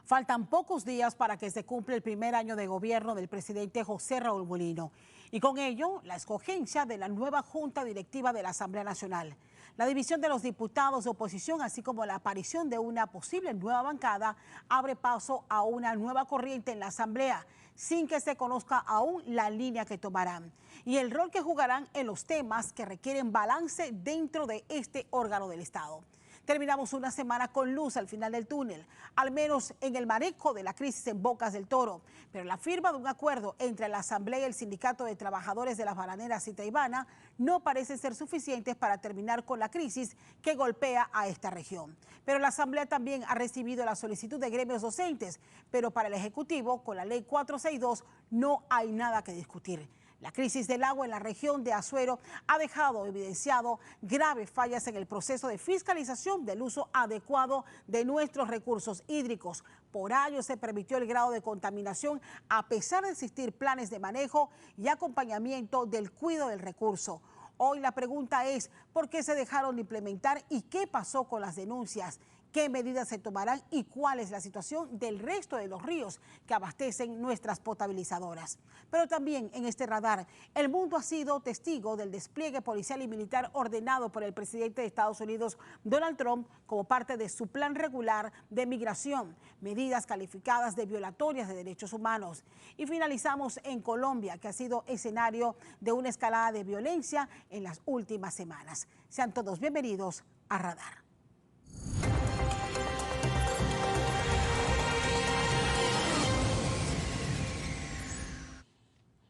Faltan pocos días para que se cumpla el primer año de gobierno del presidente José Raúl Mulino y con ello la escogencia de la nueva Junta Directiva de la Asamblea Nacional. La división de los diputados de oposición, así como la aparición de una posible nueva bancada, abre paso a una nueva corriente en la Asamblea, sin que se conozca aún la línea que tomarán y el rol que jugarán en los temas que requieren balance dentro de este órgano del Estado. Terminamos una semana con luz al final del túnel, al menos en el manejo de la crisis en Bocas del Toro. Pero la firma de un acuerdo entre la Asamblea y el Sindicato de Trabajadores de las Bananeras Citaibana no parece ser suficientes para terminar con la crisis que golpea a esta región. Pero la Asamblea también ha recibido la solicitud de gremios docentes, pero para el Ejecutivo, con la Ley 462, no hay nada que discutir. La crisis del agua en la región de Azuero ha dejado evidenciado graves fallas en el proceso de fiscalización del uso adecuado de nuestros recursos hídricos. Por ello se permitió el grado de contaminación a pesar de existir planes de manejo y acompañamiento del cuidado del recurso. Hoy la pregunta es, ¿por qué se dejaron de implementar y qué pasó con las denuncias? ¿Qué medidas se tomarán y cuál es la situación del resto de los ríos que abastecen nuestras potabilizadoras? Pero también en este radar, el mundo ha sido testigo del despliegue policial y militar ordenado por el presidente de Estados Unidos, Donald Trump, como parte de su plan regular de migración, medidas calificadas de violatorias de derechos humanos. Y finalizamos en Colombia, que ha sido escenario de una escalada de violencia en las últimas semanas. Sean todos bienvenidos a Radar.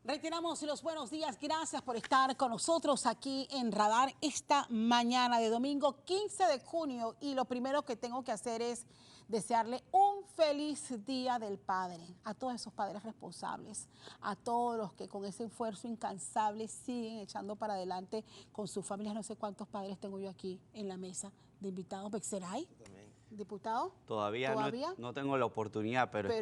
Reiteramos los buenos días, gracias por estar con nosotros aquí en Radar esta mañana de domingo 15 de junio y lo primero que tengo que hacer es desearle un feliz Día del Padre a todos esos padres responsables, a todos los que con ese esfuerzo incansable siguen echando para adelante con sus familias. No sé cuántos padres tengo yo aquí en la mesa de invitados. ¿Bexeray? ¿Diputado? Todavía no tengo la oportunidad, pero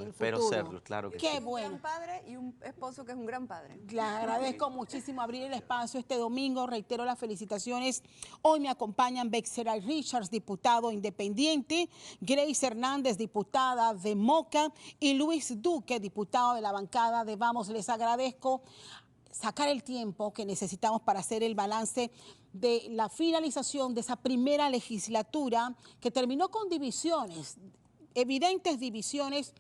espero serlo, claro que sí. Qué bueno. Un gran padre y un esposo que es un gran padre. Le agradezco muchísimo abrir el espacio este domingo. Reitero las felicitaciones. Hoy me acompañan Bexeray Richards, diputado independiente, Grace Hernández, diputada de Moca, y Luis Duque, diputado de la bancada de Vamos. Les agradezco sacar el tiempo que necesitamos para hacer el balance de la finalización de esa primera legislatura que terminó con divisiones, evidentes divisiones,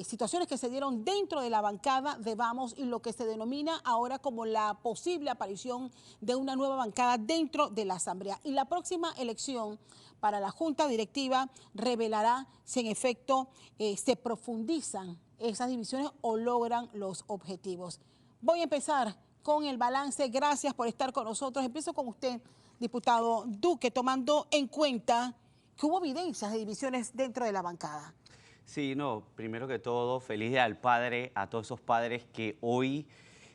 situaciones que se dieron dentro de la bancada de Vamos y lo que se denomina ahora como la posible aparición de una nueva bancada dentro de la Asamblea. Y la próxima elección para la Junta Directiva revelará si en efecto se profundizan esas divisiones o logran los objetivos. Voy a empezar con el balance. Gracias por estar con nosotros. Empiezo con usted, diputado Duque, tomando en cuenta que hubo evidencias de divisiones dentro de la bancada. Sí, no, primero que todo, feliz Día del Padre a todos esos padres que hoy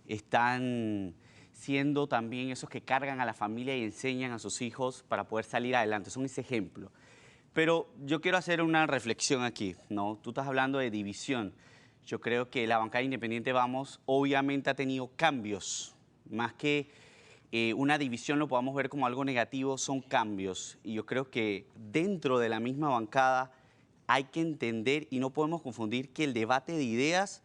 están siendo también esos que cargan a la familia y enseñan a sus hijos para poder salir adelante. Son ese ejemplo. Pero yo quiero hacer una reflexión aquí, ¿no? Tú estás hablando de división. Yo creo que la bancada independiente Vamos obviamente ha tenido cambios, más que una división lo podamos ver como algo negativo, son cambios. Y yo creo que dentro de la misma bancada hay que entender y no podemos confundir que el debate de ideas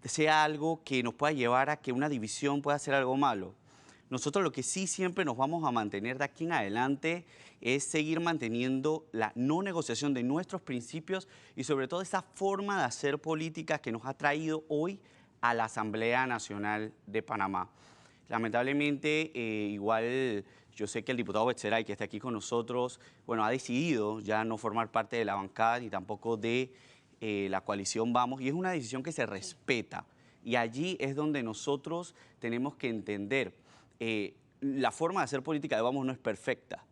sea algo que nos pueda llevar a que una división pueda ser algo malo. Nosotros lo que sí siempre nos vamos a mantener de aquí en adelante es seguir manteniendo la no negociación de nuestros principios y sobre todo esa forma de hacer política que nos ha traído hoy a la Asamblea Nacional de Panamá. Lamentablemente, igual yo sé que el diputado Bexeray, que está aquí con nosotros, bueno, ha decidido ya no formar parte de la bancada ni tampoco de la coalición Vamos, y es una decisión que se respeta. Y allí es donde nosotros tenemos que entender, la forma de hacer política de Vamos no es perfecta.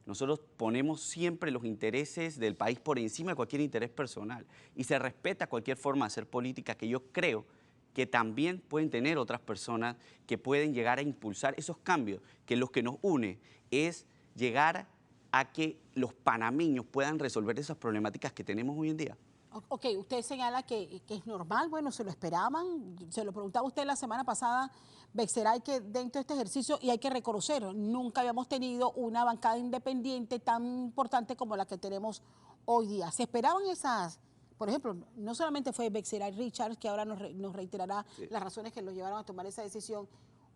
Nosotros ponemos siempre los intereses del país por encima de cualquier interés personal y se respeta cualquier forma de hacer política que yo creo que también pueden tener otras personas que pueden llegar a impulsar esos cambios, que lo que nos une es llegar a que los panameños puedan resolver esas problemáticas que tenemos hoy en día. Ok, usted señala que es normal, bueno, se lo esperaban, se lo preguntaba usted la semana pasada, Bexeray, que dentro de este ejercicio, y hay que reconocer, nunca habíamos tenido una bancada independiente tan importante como la que tenemos hoy día. ¿Se esperaban esas? Por ejemplo, no solamente fue Bexeray Richards, que ahora nos reiterará las razones que lo llevaron a tomar esa decisión.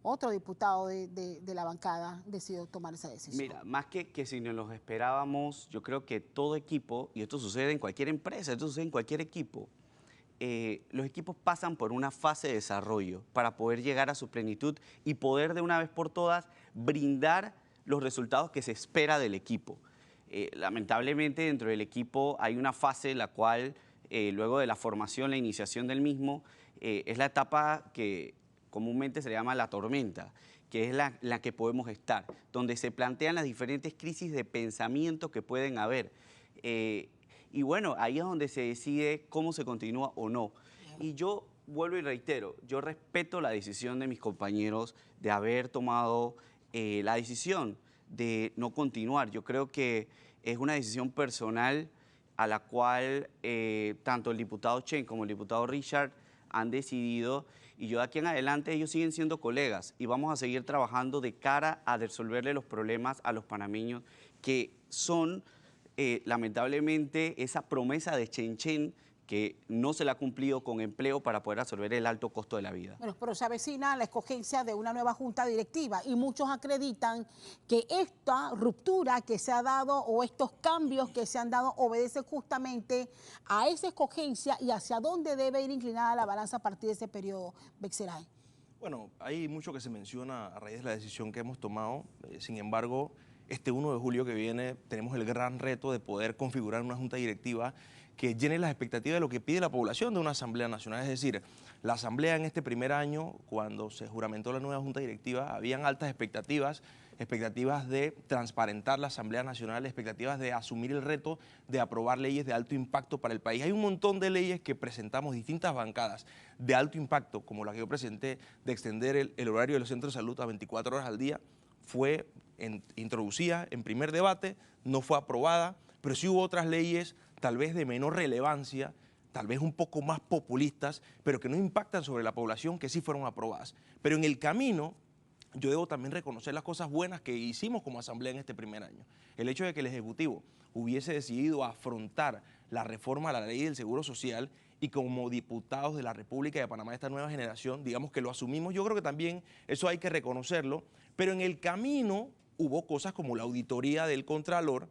Otro diputado de la bancada decidió tomar esa decisión. Mira, más que si nos los esperábamos, yo creo que todo equipo, y esto sucede en cualquier empresa, esto sucede en cualquier equipo, los equipos pasan por una fase de desarrollo para poder llegar a su plenitud y poder de una vez por todas brindar los resultados que se espera del equipo. Lamentablemente dentro del equipo hay una fase en la cual luego de la formación, la iniciación del mismo, es la etapa que comúnmente se llama la tormenta, que es la que podemos estar, donde se plantean las diferentes crisis de pensamiento que pueden haber. Y bueno, ahí es donde se decide cómo se continúa o no. Y yo vuelvo y reitero, yo respeto la decisión de mis compañeros de haber tomado la decisión de no continuar. Yo creo que es una decisión personal a la cual tanto el diputado Chen como el diputado Richard han decidido, y yo de aquí en adelante ellos siguen siendo colegas y vamos a seguir trabajando de cara a resolverle los problemas a los panameños que son lamentablemente esa promesa de Chen Chen que no se le ha cumplido con empleo para poder resolver el alto costo de la vida. Bueno, pero se avecina la escogencia de una nueva junta directiva y muchos acreditan que esta ruptura que se ha dado o estos cambios que se han dado obedecen justamente a esa escogencia y hacia dónde debe ir inclinada la balanza a partir de ese periodo, Bexeray. Bueno, hay mucho que se menciona a raíz de la decisión que hemos tomado. Sin embargo, este 1 de julio que viene tenemos el gran reto de poder configurar una junta directiva que llene las expectativas de lo que pide la población de una Asamblea Nacional. Es decir, la Asamblea en este primer año, cuando se juramentó la nueva Junta Directiva, habían altas expectativas de transparentar la Asamblea Nacional, expectativas de asumir el reto de aprobar leyes de alto impacto para el país. Hay un montón de leyes que presentamos, distintas bancadas de alto impacto, como la que yo presenté, de extender el horario de los centros de salud a 24 horas al día, fue introducida en primer debate, no fue aprobada, pero sí hubo otras leyes tal vez de menor relevancia, tal vez un poco más populistas, pero que no impactan sobre la población, que sí fueron aprobadas. Pero en el camino, yo debo también reconocer las cosas buenas que hicimos como Asamblea en este primer año. El hecho de que el Ejecutivo hubiese decidido afrontar la reforma a la ley del Seguro Social y como diputados de la República de Panamá, esta nueva generación, digamos que lo asumimos, yo creo que también eso hay que reconocerlo, pero en el camino hubo cosas como la auditoría del Contralor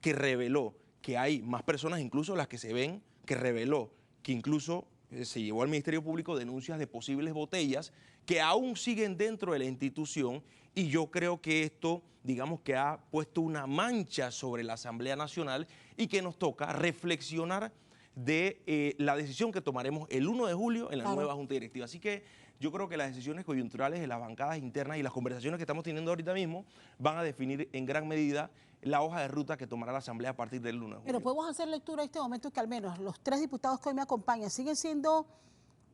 que reveló que hay más personas, incluso las que se ven, que reveló que incluso se llevó al Ministerio Público denuncias de posibles botellas que aún siguen dentro de la institución, y yo creo que esto, digamos que ha puesto una mancha sobre la Asamblea Nacional y que nos toca reflexionar de la decisión que tomaremos el 1 de julio en la nueva Junta Directiva. Así que yo creo que las decisiones coyunturales de las bancadas internas y las conversaciones que estamos teniendo ahorita mismo van a definir en gran medida la hoja de ruta que tomará la Asamblea a partir del 1 de julio. Pero podemos hacer lectura en este momento que al menos los 3 diputados que hoy me acompañan siguen siendo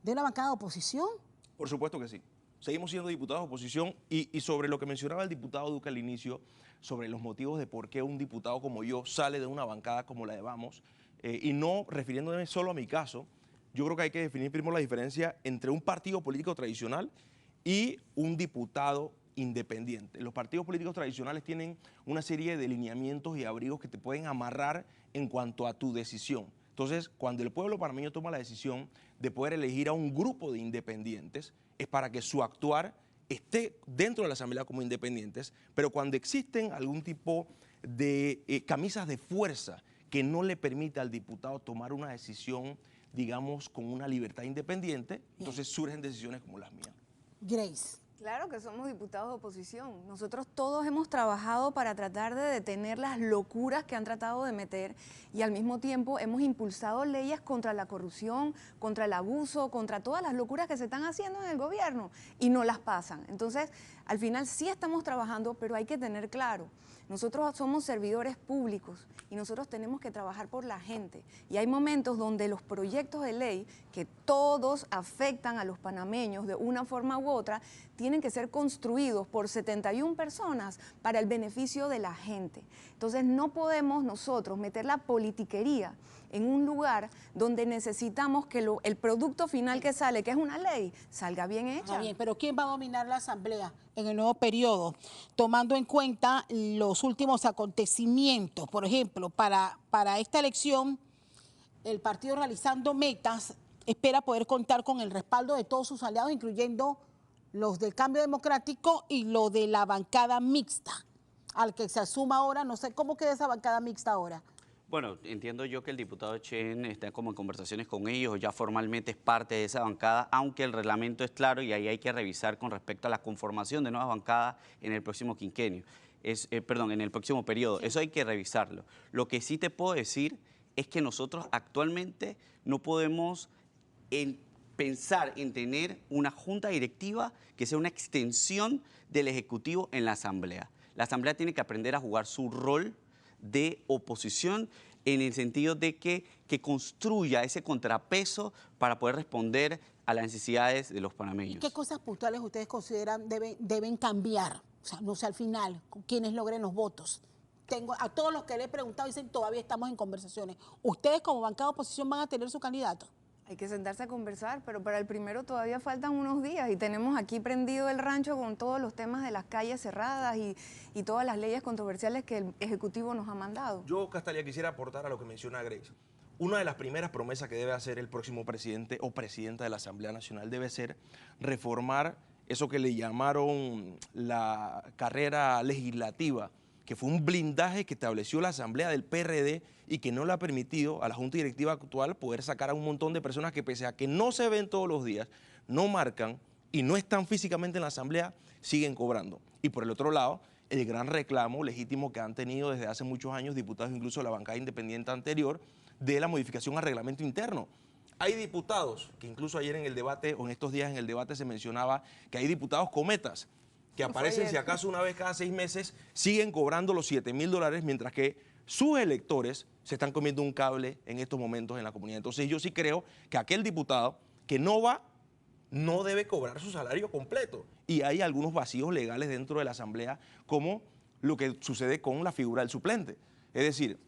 de una bancada de oposición. Por supuesto que sí. Seguimos siendo diputados de oposición y sobre lo que mencionaba el diputado Duque al inicio, sobre los motivos de por qué un diputado como yo sale de una bancada como la de Vamos, y no refiriéndome solo a mi caso, yo creo que hay que definir primero la diferencia entre un partido político tradicional y un diputado independiente. Los partidos políticos tradicionales tienen una serie de lineamientos y abrigos que te pueden amarrar en cuanto a tu decisión. Entonces, cuando el pueblo panameño toma la decisión de poder elegir a un grupo de independientes, es para que su actuar esté dentro de la Asamblea como independientes, pero cuando existen algún tipo de camisas de fuerza que no le permita al diputado tomar una decisión, digamos, con una libertad independiente, entonces surgen decisiones como las mías. Grace. Claro que somos diputados de oposición. Nosotros todos hemos trabajado para tratar de detener las locuras que han tratado de meter y al mismo tiempo hemos impulsado leyes contra la corrupción, contra el abuso, contra todas las locuras que se están haciendo en el gobierno y no las pasan. Entonces, al final sí estamos trabajando, pero hay que tener claro, nosotros somos servidores públicos y nosotros tenemos que trabajar por la gente. Y hay momentos donde los proyectos de ley, que todos afectan a los panameños de una forma u otra, tienen que ser construidos por 71 personas para el beneficio de la gente. Entonces no podemos nosotros meter la politiquería en un lugar donde necesitamos que el producto final que sale, que es una ley, salga bien hecha. Bien, pero ¿quién va a dominar la Asamblea en el nuevo periodo? Tomando en cuenta los últimos acontecimientos, por ejemplo, para esta elección, el partido realizando metas espera poder contar con el respaldo de todos sus aliados, incluyendo los del Cambio Democrático y lo de la bancada mixta, al que se asuma ahora. No sé cómo queda esa bancada mixta ahora. Bueno, entiendo yo que el diputado Chen está como en conversaciones con ellos, ya formalmente es parte de esa bancada, aunque el reglamento es claro y ahí hay que revisar con respecto a la conformación de nuevas bancadas en el próximo quinquenio, perdón, en el próximo periodo. Sí. Eso hay que revisarlo. Lo que sí te puedo decir es que nosotros actualmente no podemos pensar en tener una junta directiva que sea una extensión del Ejecutivo en la Asamblea. La Asamblea tiene que aprender a jugar su rol de oposición en el sentido de que construya ese contrapeso para poder responder a las necesidades de los panameños. ¿Y qué cosas puntuales ustedes consideran deben cambiar? O sea, no sé, al final, quienes logren los votos. A todos los que le he preguntado dicen todavía estamos en conversaciones. ¿Ustedes como bancada de oposición van a tener su candidato? Hay que sentarse a conversar, pero para el primero todavía faltan unos días y tenemos aquí prendido el rancho con todos los temas de las calles cerradas y todas las leyes controversiales que el Ejecutivo nos ha mandado. Yo, Castalia, quisiera aportar a lo que menciona Grace. Una de las primeras promesas que debe hacer el próximo presidente o presidenta de la Asamblea Nacional debe ser reformar eso que le llamaron la carrera legislativa, que fue un blindaje que estableció la Asamblea del PRD y que no le ha permitido a la Junta Directiva actual poder sacar a un montón de personas que, pese a que no se ven todos los días, no marcan y no están físicamente en la Asamblea, siguen cobrando. Y por el otro lado, el gran reclamo legítimo que han tenido desde hace muchos años diputados, incluso de la bancada independiente anterior, de la modificación al reglamento interno. Hay diputados, que incluso ayer en el debate, o en estos días en el debate se mencionaba que hay diputados cometas, que aparecen si acaso una vez cada 6 meses, siguen cobrando los $7.000, mientras que sus electores se están comiendo un cable en estos momentos en la comunidad. Entonces yo sí creo que aquel diputado que no va, no debe cobrar su salario completo. Y hay algunos vacíos legales dentro de la Asamblea, como lo que sucede con la figura del suplente. Es decir,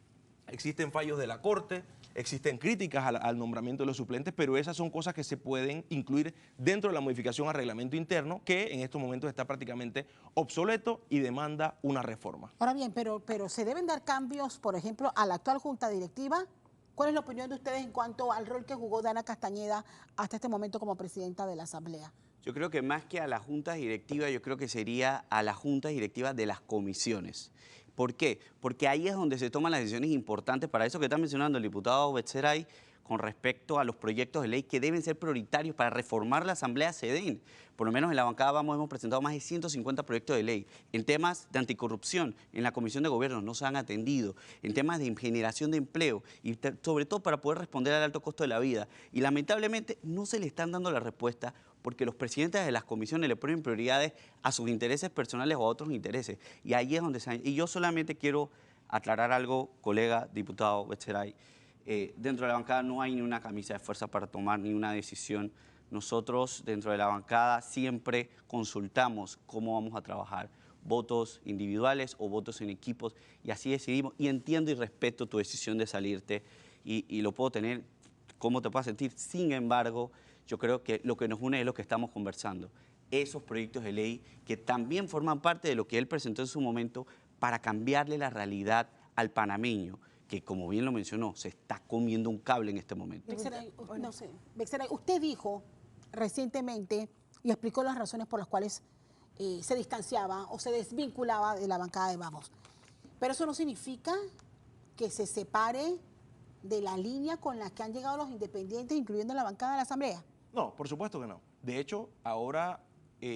existen fallos de la Corte, existen críticas al nombramiento de los suplentes, pero esas son cosas que se pueden incluir dentro de la modificación al reglamento interno, que en estos momentos está prácticamente obsoleto y demanda una reforma. Ahora bien, pero ¿se deben dar cambios, por ejemplo, a la actual Junta Directiva? ¿Cuál es la opinión de ustedes en cuanto al rol que jugó Dana Castañeda hasta este momento como presidenta de la Asamblea? Yo creo que más que a las juntas directivas, yo creo que sería a las juntas directivas de las comisiones. ¿Por qué? Porque ahí es donde se toman las decisiones importantes para eso que está mencionando el diputado Betseray con respecto a los proyectos de ley que deben ser prioritarios para reformar la Asamblea CEDEN. Por lo menos en la bancada hemos presentado más de 150 proyectos de ley. En temas de anticorrupción, en la Comisión de Gobierno no se han atendido. En temas de generación de empleo y sobre todo para poder responder al alto costo de la vida. Y lamentablemente no se le están dando la respuesta porque los presidentes de las comisiones le ponen prioridades a sus intereses personales o a otros intereses. Y ahí es donde y yo solamente quiero aclarar algo, colega diputado Betseray. Dentro de la bancada no hay ni una camisa de fuerza para tomar ni una decisión. Nosotros dentro de la bancada siempre consultamos cómo vamos a trabajar, votos individuales o votos en equipos, y así decidimos. Y entiendo y respeto tu decisión de salirte y lo puedo tener, cómo te puedas sentir. Sin embargo, yo creo que lo que nos une es lo que estamos conversando. Esos proyectos de ley que también forman parte de lo que él presentó en su momento para cambiarle la realidad al panameño, que como bien lo mencionó, se está comiendo un cable en este momento. Betseray, usted dijo recientemente y explicó las razones por las cuales se distanciaba o se desvinculaba de la bancada de Vamos. Pero eso no significa que se separe de la línea con la que han llegado los independientes, incluyendo la bancada de la Asamblea. No, por supuesto que no. De hecho, ahora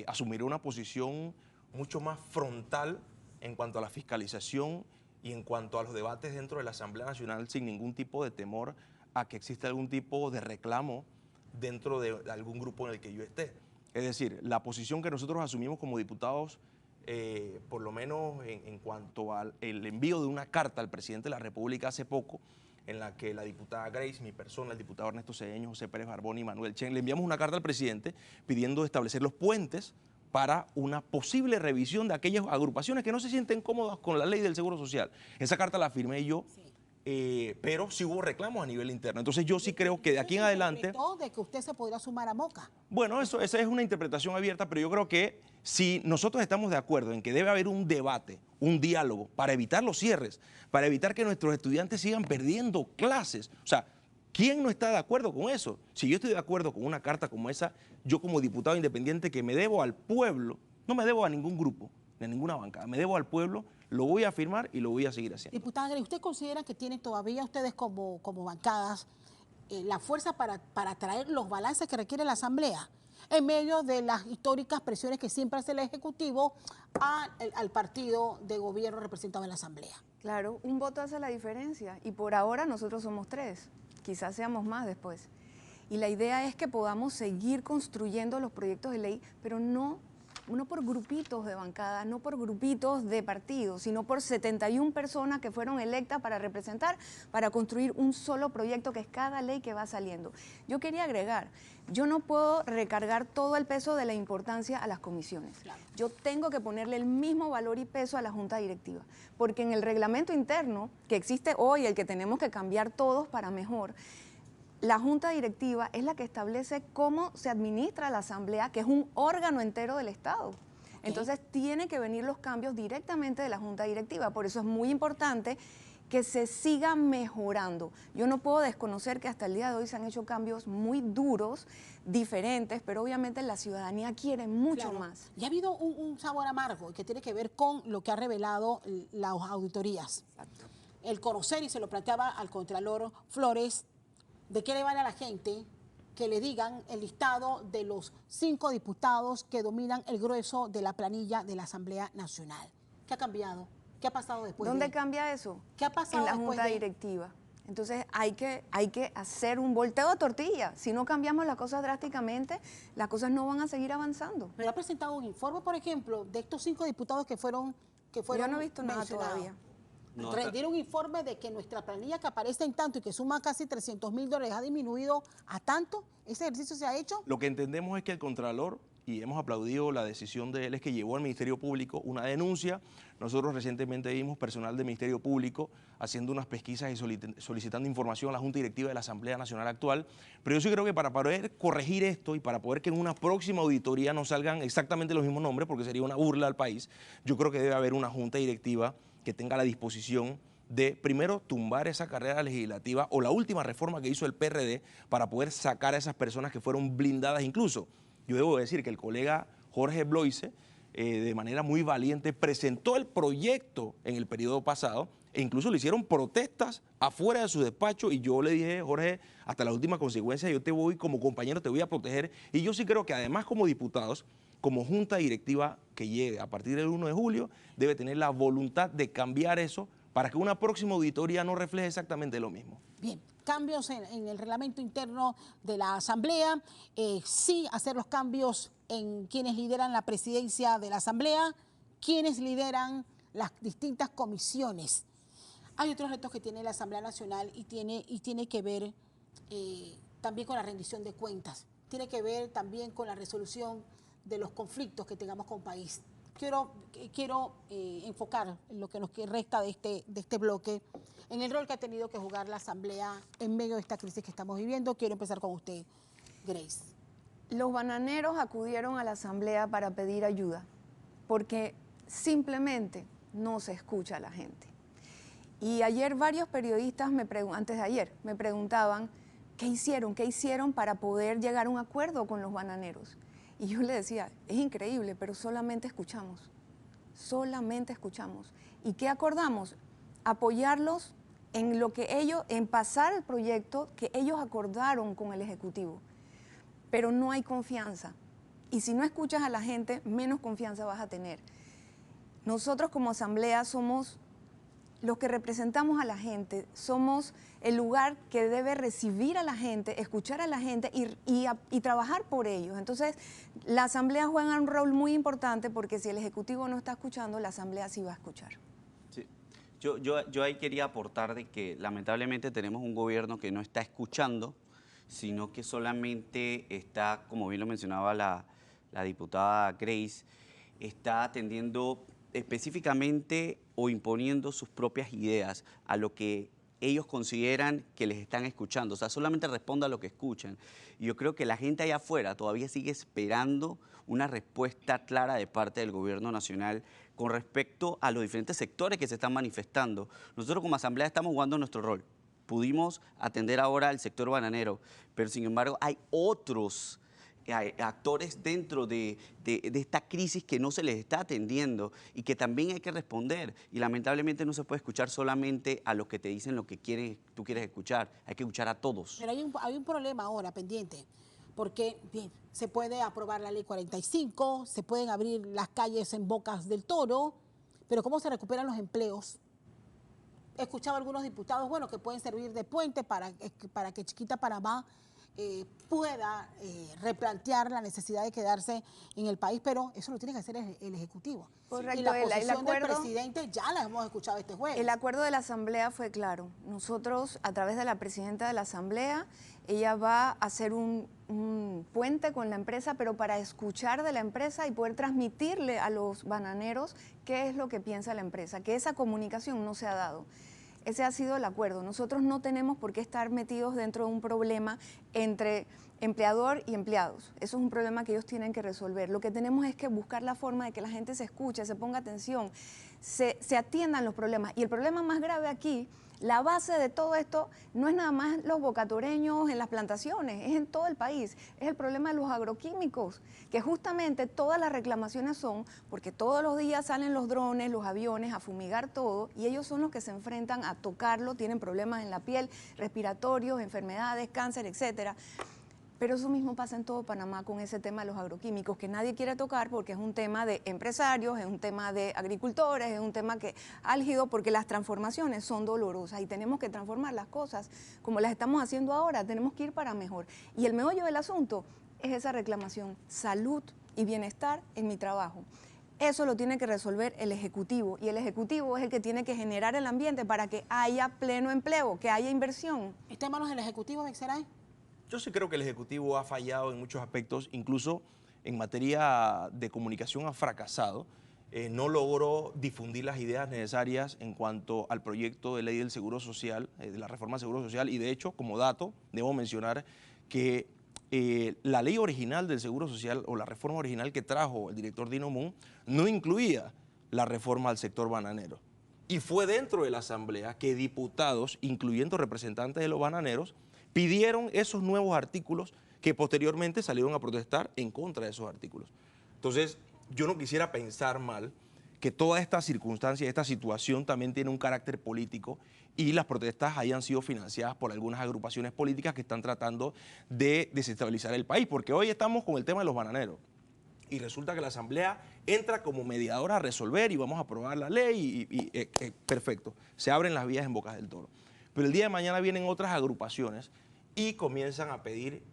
asumiré una posición mucho más frontal en cuanto a la fiscalización y en cuanto a los debates dentro de la Asamblea Nacional, sin ningún tipo de temor a que exista algún tipo de reclamo dentro de algún grupo en el que yo esté. Es decir, la posición que nosotros asumimos como diputados, por lo menos en cuanto al envío de una carta al presidente de la República hace poco, en la que la diputada Grace, mi persona, el diputado Ernesto Cedeño, José Pérez Barbón y Manuel Chen, le enviamos una carta al presidente pidiendo establecer los puentes para una posible revisión de aquellas agrupaciones que no se sienten cómodas con la ley del Seguro Social. Esa carta la firmé yo. Pero sí hubo reclamos a nivel interno. Entonces yo sí creo que de aquí en adelante... de que usted se podría sumar a Moca. Bueno, esa es una interpretación abierta, pero yo creo que si nosotros estamos de acuerdo en que debe haber un debate, un diálogo, para evitar los cierres, para evitar que nuestros estudiantes sigan perdiendo clases, o sea, ¿quién no está de acuerdo con eso? Si yo estoy de acuerdo con una carta como esa, yo como diputado independiente que me debo al pueblo, no me debo a ningún grupo, ni a ninguna bancada, me debo al pueblo, lo voy a firmar y lo voy a seguir haciendo. Diputada Grey, ¿usted considera que tienen todavía ustedes como bancadas la fuerza para traer los balances que requiere la Asamblea en medio de las históricas presiones que siempre hace el Ejecutivo al partido de gobierno representado en la Asamblea? Claro, un voto hace la diferencia y por ahora nosotros somos 3, quizás seamos más después. Y la idea es que podamos seguir construyendo los proyectos de ley, pero no por grupitos de bancada, no por grupitos de partidos, sino por 71 personas que fueron electas para representar, para construir un solo proyecto que es cada ley que va saliendo. Yo quería agregar, yo no puedo recargar todo el peso de la importancia a las comisiones. Claro. Yo tengo que ponerle el mismo valor y peso a la Junta Directiva, porque en el reglamento interno que existe hoy, el que tenemos que cambiar todos para mejor, la Junta Directiva es la que establece cómo se administra la Asamblea, que es un órgano entero del Estado. Entonces, tienen que venir los cambios directamente de la Junta Directiva. Por eso es muy importante que se siga mejorando. Yo no puedo desconocer que hasta el día de hoy se han hecho cambios muy duros, diferentes, pero obviamente la ciudadanía quiere mucho más. Y ha habido un sabor amargo que tiene que ver con lo que ha revelado las auditorías. Exacto. El conocer, y se lo planteaba al Contralor Flores, ¿de qué le vale a la gente que le digan el listado de los 5 diputados que dominan el grueso de la planilla de la Asamblea Nacional? ¿Qué ha cambiado? ¿Qué ha pasado después? ¿Dónde cambia eso? ¿Qué ha pasado en la Junta Directiva? Entonces hay que hacer un volteo de tortilla. Si no cambiamos las cosas drásticamente, las cosas no van a seguir avanzando. Pero ha presentado un informe, por ejemplo, de estos 5 diputados que fueron Yo no he visto nada todavía. No, dieron un informe de que nuestra planilla, que aparece en tanto y que suma casi $300.000, ha disminuido a tanto. ¿Ese ejercicio se ha hecho? Lo que entendemos es que el Contralor, y hemos aplaudido la decisión de él, es que llevó al Ministerio Público una denuncia. Nosotros recientemente vimos personal del Ministerio Público haciendo unas pesquisas y solicitando información a la Junta Directiva de la Asamblea Nacional actual. Pero yo sí creo que para poder corregir esto y para poder que en una próxima auditoría no salgan exactamente los mismos nombres, porque sería una burla al país, yo creo que debe haber una Junta Directiva que tenga la disposición de, primero, tumbar esa carrera legislativa o la última reforma que hizo el PRD para poder sacar a esas personas que fueron blindadas. Incluso, yo debo decir que el colega Jorge Bloise, de manera muy valiente, presentó el proyecto en el periodo pasado e incluso le hicieron protestas afuera de su despacho y yo le dije, Jorge, hasta la última consecuencia yo te voy, como compañero, te voy a proteger. Y yo sí creo que además como diputados, como Junta Directiva que llegue a partir del 1 de julio, debe tener la voluntad de cambiar eso para que una próxima auditoría no refleje exactamente lo mismo. Bien, cambios en el reglamento interno de la Asamblea, sí hacer los cambios en quienes lideran la presidencia de la Asamblea, quienes lideran las distintas comisiones. Hay otros retos que tiene la Asamblea Nacional y tiene que ver también con la rendición de cuentas, tiene que ver también con la resolución de los conflictos que tengamos con el país. Quiero enfocar lo que nos resta de este bloque en el rol que ha tenido que jugar la Asamblea en medio de esta crisis que estamos viviendo. Quiero empezar con usted, Grace. Los bananeros acudieron a la Asamblea para pedir ayuda, porque simplemente no se escucha a la gente. Y ayer varios periodistas, antes de ayer, me preguntaban, ¿qué hicieron para poder llegar a un acuerdo con los bananeros? Y yo le decía, es increíble, pero solamente escuchamos. ¿Y qué acordamos? Apoyarlos en pasar el proyecto que ellos acordaron con el Ejecutivo. Pero no hay confianza. Y si no escuchas a la gente, menos confianza vas a tener. Nosotros como Asamblea somos los que representamos a la gente, somos el lugar que debe recibir a la gente, escuchar a la gente y trabajar por ellos. Entonces, la Asamblea juega un rol muy importante porque si el Ejecutivo no está escuchando, la Asamblea sí va a escuchar. Sí. Yo ahí quería aportar de que lamentablemente tenemos un gobierno que no está escuchando, sino que solamente está, como bien lo mencionaba la diputada Grace, está atendiendo específicamente o imponiendo sus propias ideas a lo que ellos consideran que les están escuchando. O sea, solamente responde a lo que escuchan. Y yo creo que la gente allá afuera todavía sigue esperando una respuesta clara de parte del gobierno nacional con respecto a los diferentes sectores que se están manifestando. Nosotros como Asamblea estamos jugando nuestro rol. Pudimos atender ahora al sector bananero, pero sin embargo hay otros actores dentro de esta crisis que no se les está atendiendo y que también hay que responder. Y lamentablemente no se puede escuchar solamente a los que te dicen lo que tú quieres escuchar, hay que escuchar a todos. Pero hay un problema ahora pendiente, porque bien, se puede aprobar la ley 45, se pueden abrir las calles en Bocas del Toro, pero ¿cómo se recuperan los empleos? He escuchado a algunos diputados, bueno, que pueden servir de puente para que Chiquita Panamá pueda replantear la necesidad de quedarse en el país, pero eso lo tiene que hacer el Ejecutivo. Correcto, Y la posición el acuerdo del presidente ya la hemos escuchado este jueves. El acuerdo de la Asamblea fue claro. Nosotros, a través de la presidenta de la Asamblea, ella va a hacer un puente con la empresa, pero para escuchar de la empresa y poder transmitirle a los bananeros qué es lo que piensa la empresa, que esa comunicación no se ha dado. Ese ha sido el acuerdo. Nosotros no tenemos por qué estar metidos dentro de un problema entre empleador y empleados. Eso es un problema que ellos tienen que resolver. Lo que tenemos es que buscar la forma de que la gente se escuche, se ponga atención, se atiendan los problemas. Y el problema más grave aquí, la base de todo esto, no es nada más los bocatoreños en las plantaciones, es en todo el país. Es el problema de los agroquímicos, que justamente todas las reclamaciones son porque todos los días salen los drones, los aviones a fumigar todo y ellos son los que se enfrentan a tocarlo, tienen problemas en la piel, respiratorios, enfermedades, cáncer, etcétera. Pero eso mismo pasa en todo Panamá con ese tema de los agroquímicos, que nadie quiere tocar porque es un tema de empresarios, es un tema de agricultores, es un tema que álgido porque las transformaciones son dolorosas y tenemos que transformar las cosas como las estamos haciendo ahora, tenemos que ir para mejor. Y el meollo del asunto es esa reclamación, salud y bienestar en mi trabajo. Eso lo tiene que resolver el Ejecutivo y el Ejecutivo es el que tiene que generar el ambiente para que haya pleno empleo, que haya inversión. ¿Está en manos del Ejecutivo, Bexeray? Yo sí creo que el Ejecutivo ha fallado en muchos aspectos, incluso en materia de comunicación ha fracasado. No logró difundir las ideas necesarias en cuanto al proyecto de ley del Seguro Social, de la reforma del Seguro Social, y de hecho, como dato, debo mencionar que la ley original del Seguro Social o la reforma original que trajo el director Dino Moon no incluía la reforma al sector bananero. Y fue dentro de la Asamblea que diputados, incluyendo representantes de los bananeros, pidieron esos nuevos artículos que posteriormente salieron a protestar en contra de esos artículos. Entonces, yo no quisiera pensar mal que toda esta circunstancia, esta situación también tiene un carácter político y las protestas hayan sido financiadas por algunas agrupaciones políticas que están tratando de desestabilizar el país, porque hoy estamos con el tema de los bananeros y resulta que la Asamblea entra como mediadora a resolver y vamos a aprobar la ley y perfecto, se abren las vías en Bocas del Toro. Pero el día de mañana vienen otras agrupaciones y comienzan a pedir,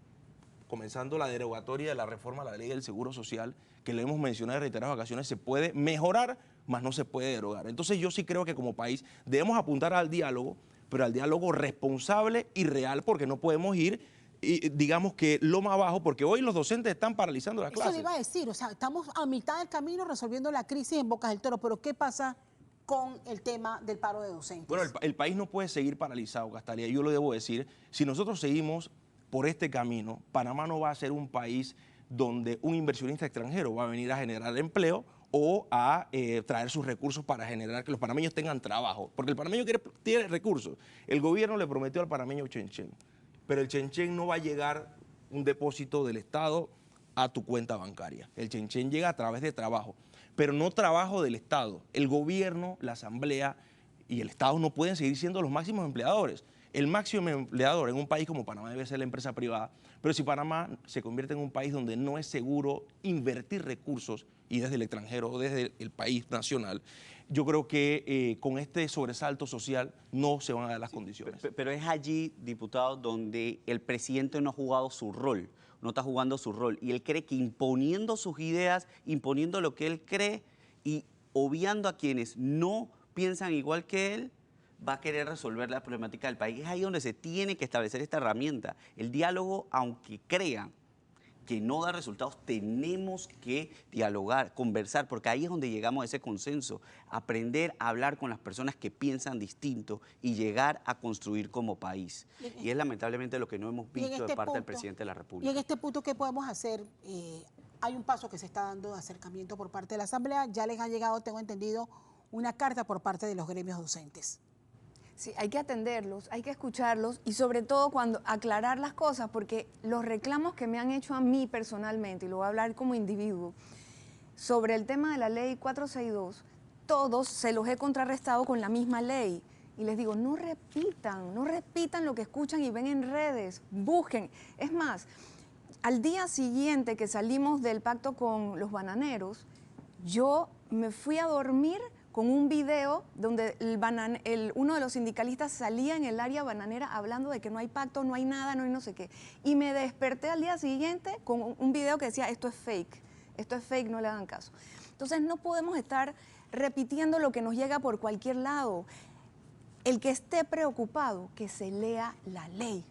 comenzando la derogatoria de la reforma a la ley del Seguro Social, que lo hemos mencionado en reiteradas ocasiones, se puede mejorar, mas no se puede derogar. Entonces yo sí creo que como país debemos apuntar al diálogo, pero al diálogo responsable y real, porque no podemos ir, digamos que loma abajo, porque hoy los docentes están paralizando las clases. Eso le iba a decir, o sea, estamos a mitad del camino resolviendo la crisis en Bocas del Toro, pero ¿qué pasa con el tema del paro de docentes? Bueno, el país no puede seguir paralizado, Castalia, yo lo debo decir. Si nosotros seguimos por este camino, Panamá no va a ser un país donde un inversionista extranjero va a venir a generar empleo o a traer sus recursos para generar que los panameños tengan trabajo. Porque el panameño tiene recursos. El gobierno le prometió al panameño chenchen, pero el chenchen no va a llegar un depósito del Estado a tu cuenta bancaria. El chenchen llega a través de trabajo, pero no trabajo del Estado. El gobierno, la Asamblea y el Estado no pueden seguir siendo los máximos empleadores. El máximo empleador en un país como Panamá debe ser la empresa privada, pero si Panamá se convierte en un país donde no es seguro invertir recursos y desde el extranjero o desde el país nacional, yo creo que con este sobresalto social no se van a dar las condiciones. Pero es allí, diputado, donde el presidente no ha jugado su rol, no está jugando su rol, y él cree que imponiendo sus ideas, imponiendo lo que él cree y obviando a quienes no piensan igual que él, va a querer resolver la problemática del país. Es ahí donde se tiene que establecer esta herramienta. El diálogo, aunque crean que no da resultados, tenemos que dialogar, conversar, porque ahí es donde llegamos a ese consenso, aprender a hablar con las personas que piensan distinto y llegar a construir como país. Y es lamentablemente lo que no hemos visto de parte del presidente de la República. Y en este punto, ¿qué podemos hacer? Hay un paso que se está dando de acercamiento por parte de la Asamblea, ya les ha llegado, tengo entendido, una carta por parte de los gremios docentes. Sí, hay que atenderlos, hay que escucharlos y sobre todo cuando aclarar las cosas, porque los reclamos que me han hecho a mí personalmente, y lo voy a hablar como individuo, sobre el tema de la ley 462, todos se los he contrarrestado con la misma ley. Y les digo, no repitan lo que escuchan y ven en redes, busquen. Es más, al día siguiente que salimos del pacto con los bananeros, yo me fui a dormir con un video donde uno de los sindicalistas salía en el área bananera hablando de que no hay pacto, no hay nada, no hay no sé qué. Y me desperté al día siguiente con un video que decía, esto es fake, no le hagan caso. Entonces no podemos estar repitiendo lo que nos llega por cualquier lado. El que esté preocupado, que se lea la ley.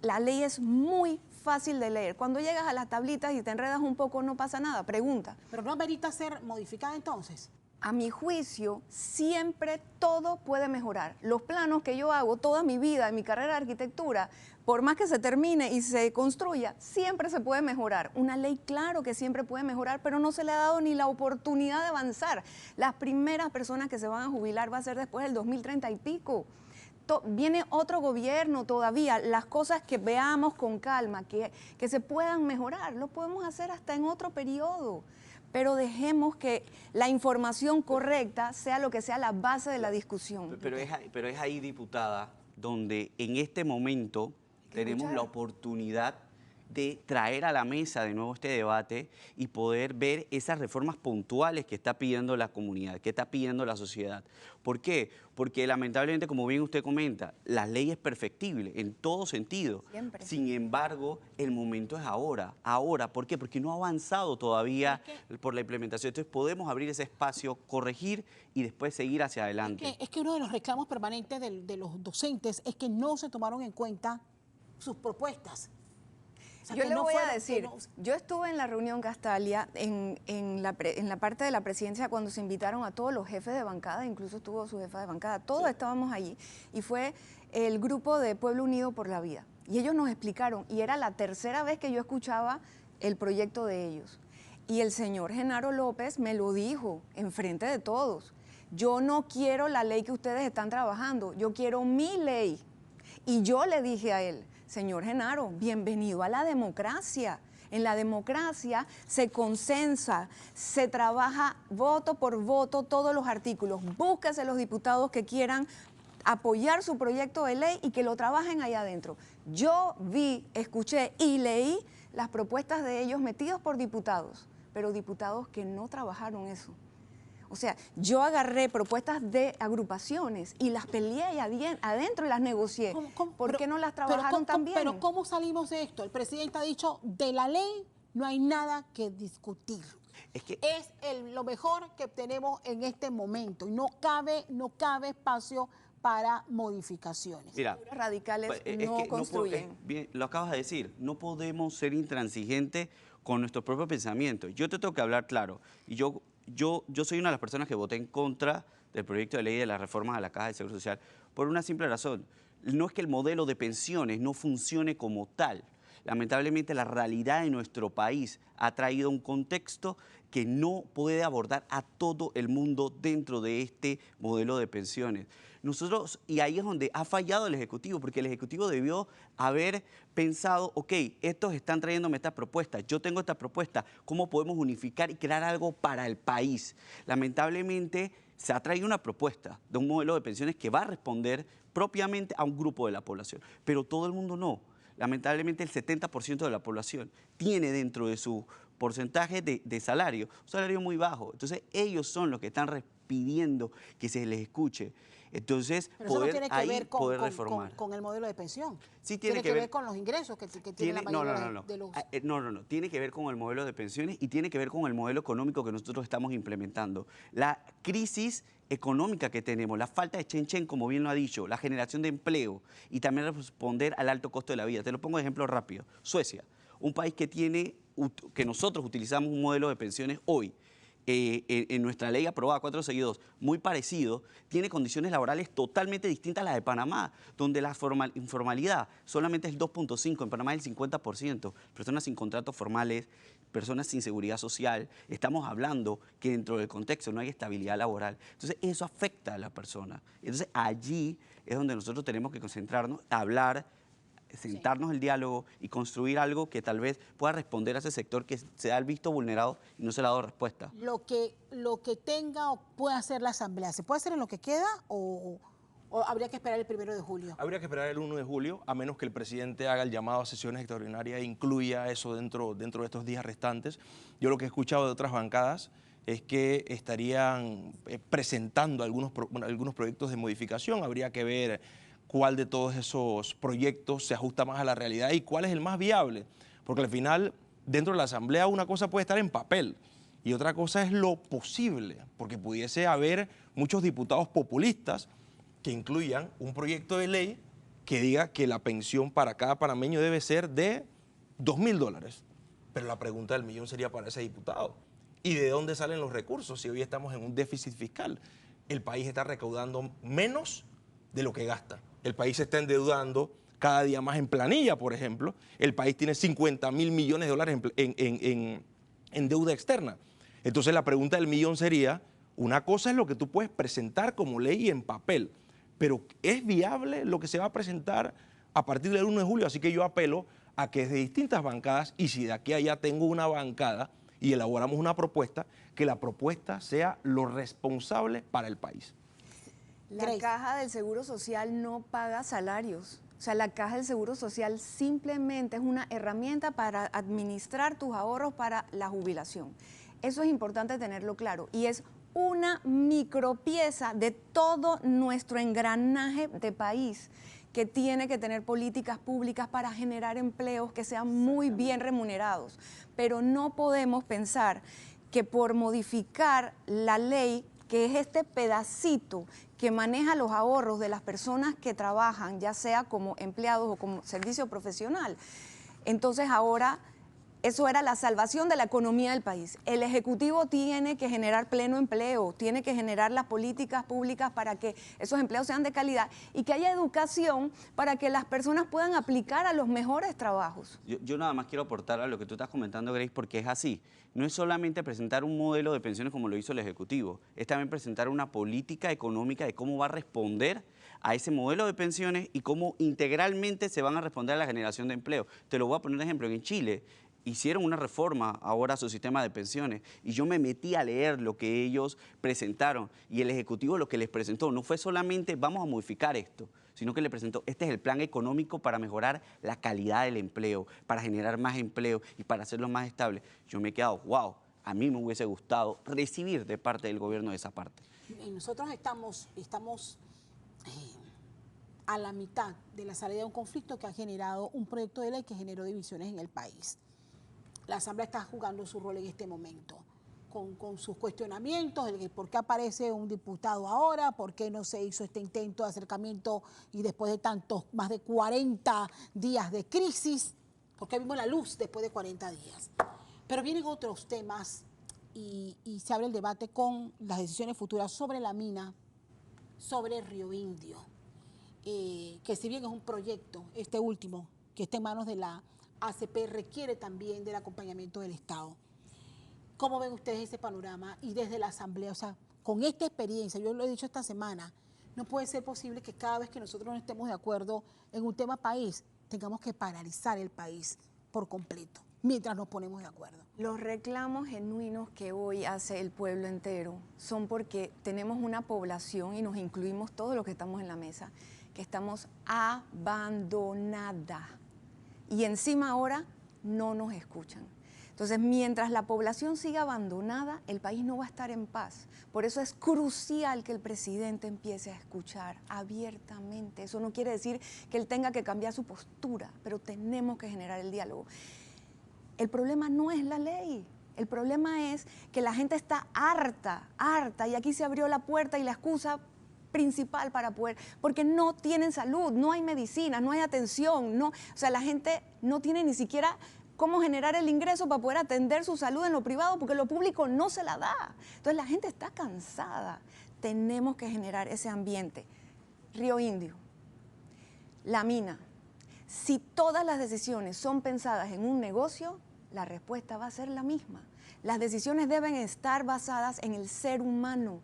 La ley es muy fácil de leer. Cuando llegas a las tablitas y te enredas un poco, no pasa nada, pregunta. ¿Pero no amerita ser modificada entonces? A mi juicio, siempre todo puede mejorar. Los planos que yo hago toda mi vida, en mi carrera de arquitectura, por más que se termine y se construya, siempre se puede mejorar. Una ley, claro que siempre puede mejorar, pero no se le ha dado ni la oportunidad de avanzar. Las primeras personas que se van a jubilar va a ser después del 2030 y pico. Viene otro gobierno todavía, las cosas que veamos con calma, que se puedan mejorar, lo podemos hacer hasta en otro periodo. Pero dejemos que la información correcta sea lo que sea la base de la discusión. Pero es ahí, diputada, donde en este momento tenemos la oportunidad de traer a la mesa de nuevo este debate y poder ver esas reformas puntuales que está pidiendo la comunidad, que está pidiendo la sociedad. ¿Por qué? Porque lamentablemente, como bien usted comenta, la ley es perfectible en todo sentido. Siempre. Sin embargo, el momento es ahora. Ahora, ¿por qué? Porque no ha avanzado todavía por la implementación. Entonces podemos abrir ese espacio, corregir y después seguir hacia adelante. Es que uno de los reclamos permanentes de los docentes es que no se tomaron en cuenta sus propuestas. Yo le voy a decir, yo estuve en la reunión Castalia, en la parte de la presidencia, cuando se invitaron a todos los jefes de bancada, incluso estuvo su jefa de bancada, todos estábamos allí, y fue el grupo de Pueblo Unido por la Vida. Y ellos nos explicaron, y era la tercera vez que yo escuchaba el proyecto de ellos. Y el señor Genaro López me lo dijo enfrente de todos. Yo no quiero la ley que ustedes están trabajando, yo quiero mi ley. Y yo le dije a él, señor Genaro, bienvenido a la democracia. En la democracia se consensa, se trabaja voto por voto todos los artículos. Búsquese los diputados que quieran apoyar su proyecto de ley y que lo trabajen allá adentro. Yo vi, escuché y leí las propuestas de ellos metidos por diputados, pero diputados que no trabajaron eso. O sea, yo agarré propuestas de agrupaciones y las peleé adentro y las negocié. ¿Por qué no las trabajaron tan bien? Pero ¿cómo salimos de esto? El presidente ha dicho, de la ley no hay nada que discutir. Es lo mejor que tenemos en este momento y no cabe espacio para modificaciones. Mira, radicales no construyen. Bien, lo acabas de decir, no podemos ser intransigentes con nuestro propio pensamiento. Yo te tengo que hablar claro, y yo soy una de las personas que voté en contra del proyecto de ley de las reformas a la Caja de Seguro Social por una simple razón. No es que el modelo de pensiones no funcione como tal. Lamentablemente la realidad de nuestro país ha traído un contexto que no puede abordar a todo el mundo dentro de este modelo de pensiones. Y ahí es donde ha fallado el Ejecutivo, porque el Ejecutivo debió haber pensado, ok, estos están trayéndome esta propuesta, yo tengo esta propuesta, ¿cómo podemos unificar y crear algo para el país? Lamentablemente se ha traído una propuesta de un modelo de pensiones que va a responder propiamente a un grupo de la población, pero todo el mundo no. Lamentablemente el 70% de la población tiene dentro de su porcentaje de salario un salario muy bajo. Entonces ellos son los que están pidiendo que se les escuche. Entonces, pero eso no tiene que ver reformar. Con el modelo de pensión. Sí, tiene que ver con los ingresos que tiene la mayoría de los... No, tiene que ver con el modelo de pensiones y tiene que ver con el modelo económico que nosotros estamos implementando. La crisis económica que tenemos, la falta de chen, como bien lo ha dicho, la generación de empleo y también responder al alto costo de la vida. Te lo pongo de ejemplo rápido. Suecia, un país que nosotros utilizamos un modelo de pensiones hoy, en nuestra ley aprobada 462, muy parecido, tiene condiciones laborales totalmente distintas a las de Panamá, donde la informalidad solamente es el 2.5%, en Panamá es el 50%, personas sin contratos formales, personas sin seguridad social. Estamos hablando que dentro del contexto no hay estabilidad laboral. Entonces, eso afecta a la persona. Entonces, allí es donde nosotros tenemos que concentrarnos, hablar, sentarnos el diálogo y construir algo que tal vez pueda responder a ese sector que se ha visto vulnerado y no se le ha dado respuesta. Lo que tenga o pueda hacer la Asamblea, ¿se puede hacer en lo que queda o habría que esperar el 1 de julio? Habría que esperar el 1 de julio, a menos que el presidente haga el llamado a sesiones extraordinarias e incluya eso dentro de estos días restantes. Yo lo que he escuchado de otras bancadas es que estarían presentando algunos proyectos de modificación. Habría que ver cuál de todos esos proyectos se ajusta más a la realidad y cuál es el más viable. Porque al final, dentro de la Asamblea, una cosa puede estar en papel y otra cosa es lo posible, porque pudiese haber muchos diputados populistas que incluyan un proyecto de ley que diga que la pensión para cada panameño debe ser de $2.000. Pero la pregunta del millón sería para ese diputado: ¿y de dónde salen los recursos si hoy estamos en un déficit fiscal? El país está recaudando menos de lo que gasta. El país se está endeudando cada día más en planilla, por ejemplo. El país tiene $50.000 millones en deuda externa. Entonces la pregunta del millón sería: una cosa es lo que tú puedes presentar como ley en papel, pero ¿es viable lo que se va a presentar a partir del 1 de julio? Así que yo apelo a que desde distintas bancadas, y si de aquí a allá tengo una bancada y elaboramos una propuesta, que la propuesta sea lo responsable para el país. La Grace. Caja del Seguro Social no paga salarios. O sea, la Caja del Seguro Social simplemente es una herramienta para administrar tus ahorros para la jubilación. Eso es importante tenerlo claro y es una micropieza de todo nuestro engranaje de país que tiene que tener políticas públicas para generar empleos que sean muy bien remunerados. Pero no podemos pensar que por modificar la ley, que es este pedacito que maneja los ahorros de las personas que trabajan, ya sea como empleados o como servicio profesional, entonces ahora eso era la salvación de la economía del país. El Ejecutivo tiene que generar pleno empleo, tiene que generar las políticas públicas para que esos empleos sean de calidad y que haya educación para que las personas puedan aplicar a los mejores trabajos. Yo nada más quiero aportar a lo que tú estás comentando, Grace, porque es así. No es solamente presentar un modelo de pensiones como lo hizo el Ejecutivo, es también presentar una política económica de cómo va a responder a ese modelo de pensiones y cómo integralmente se van a responder a la generación de empleo. Te lo voy a poner un ejemplo. En Chile hicieron una reforma ahora a su sistema de pensiones y yo me metí a leer lo que ellos presentaron y el Ejecutivo lo que les presentó no fue solamente vamos a modificar esto, sino que le presentó este es el plan económico para mejorar la calidad del empleo, para generar más empleo y para hacerlo más estable. Yo me he quedado, wow, a mí me hubiese gustado recibir de parte del gobierno esa parte. Y nosotros estamos a la mitad de la salida de un conflicto que ha generado un proyecto de ley que generó divisiones en el país. La Asamblea está jugando su rol en este momento, con sus cuestionamientos, el por qué aparece un diputado ahora, por qué no se hizo este intento de acercamiento y después de más de 40 días de crisis, por qué vimos la luz después de 40 días. Pero vienen otros temas y se abre el debate con las decisiones futuras sobre la mina, sobre Río Indio, que si bien es un proyecto, este último, que está en manos de la ACP, requiere también del acompañamiento del Estado. ¿Cómo ven ustedes ese panorama? Y desde la Asamblea, o sea, con esta experiencia, yo lo he dicho esta semana, no puede ser posible que cada vez que nosotros no estemos de acuerdo en un tema país, tengamos que paralizar el país por completo, mientras nos ponemos de acuerdo. Los reclamos genuinos que hoy hace el pueblo entero son porque tenemos una población, y nos incluimos todos los que estamos en la mesa, que estamos abandonada. Y encima ahora no nos escuchan. Entonces, mientras la población siga abandonada, el país no va a estar en paz. Por eso es crucial que el presidente empiece a escuchar abiertamente. Eso no quiere decir que él tenga que cambiar su postura, pero tenemos que generar el diálogo. El problema no es la ley. El problema es que la gente está harta, y aquí se abrió la puerta y la excusa principal para poder, porque no tienen salud, no hay medicina, no hay atención, no, o sea, la gente no tiene ni siquiera cómo generar el ingreso para poder atender su salud en lo privado, porque lo público no se la da. Entonces la gente está cansada. Tenemos que generar ese ambiente. Río Indio, la mina. Si todas las decisiones son pensadas en un negocio, la respuesta va a ser la misma. Las decisiones deben estar basadas en el ser humano.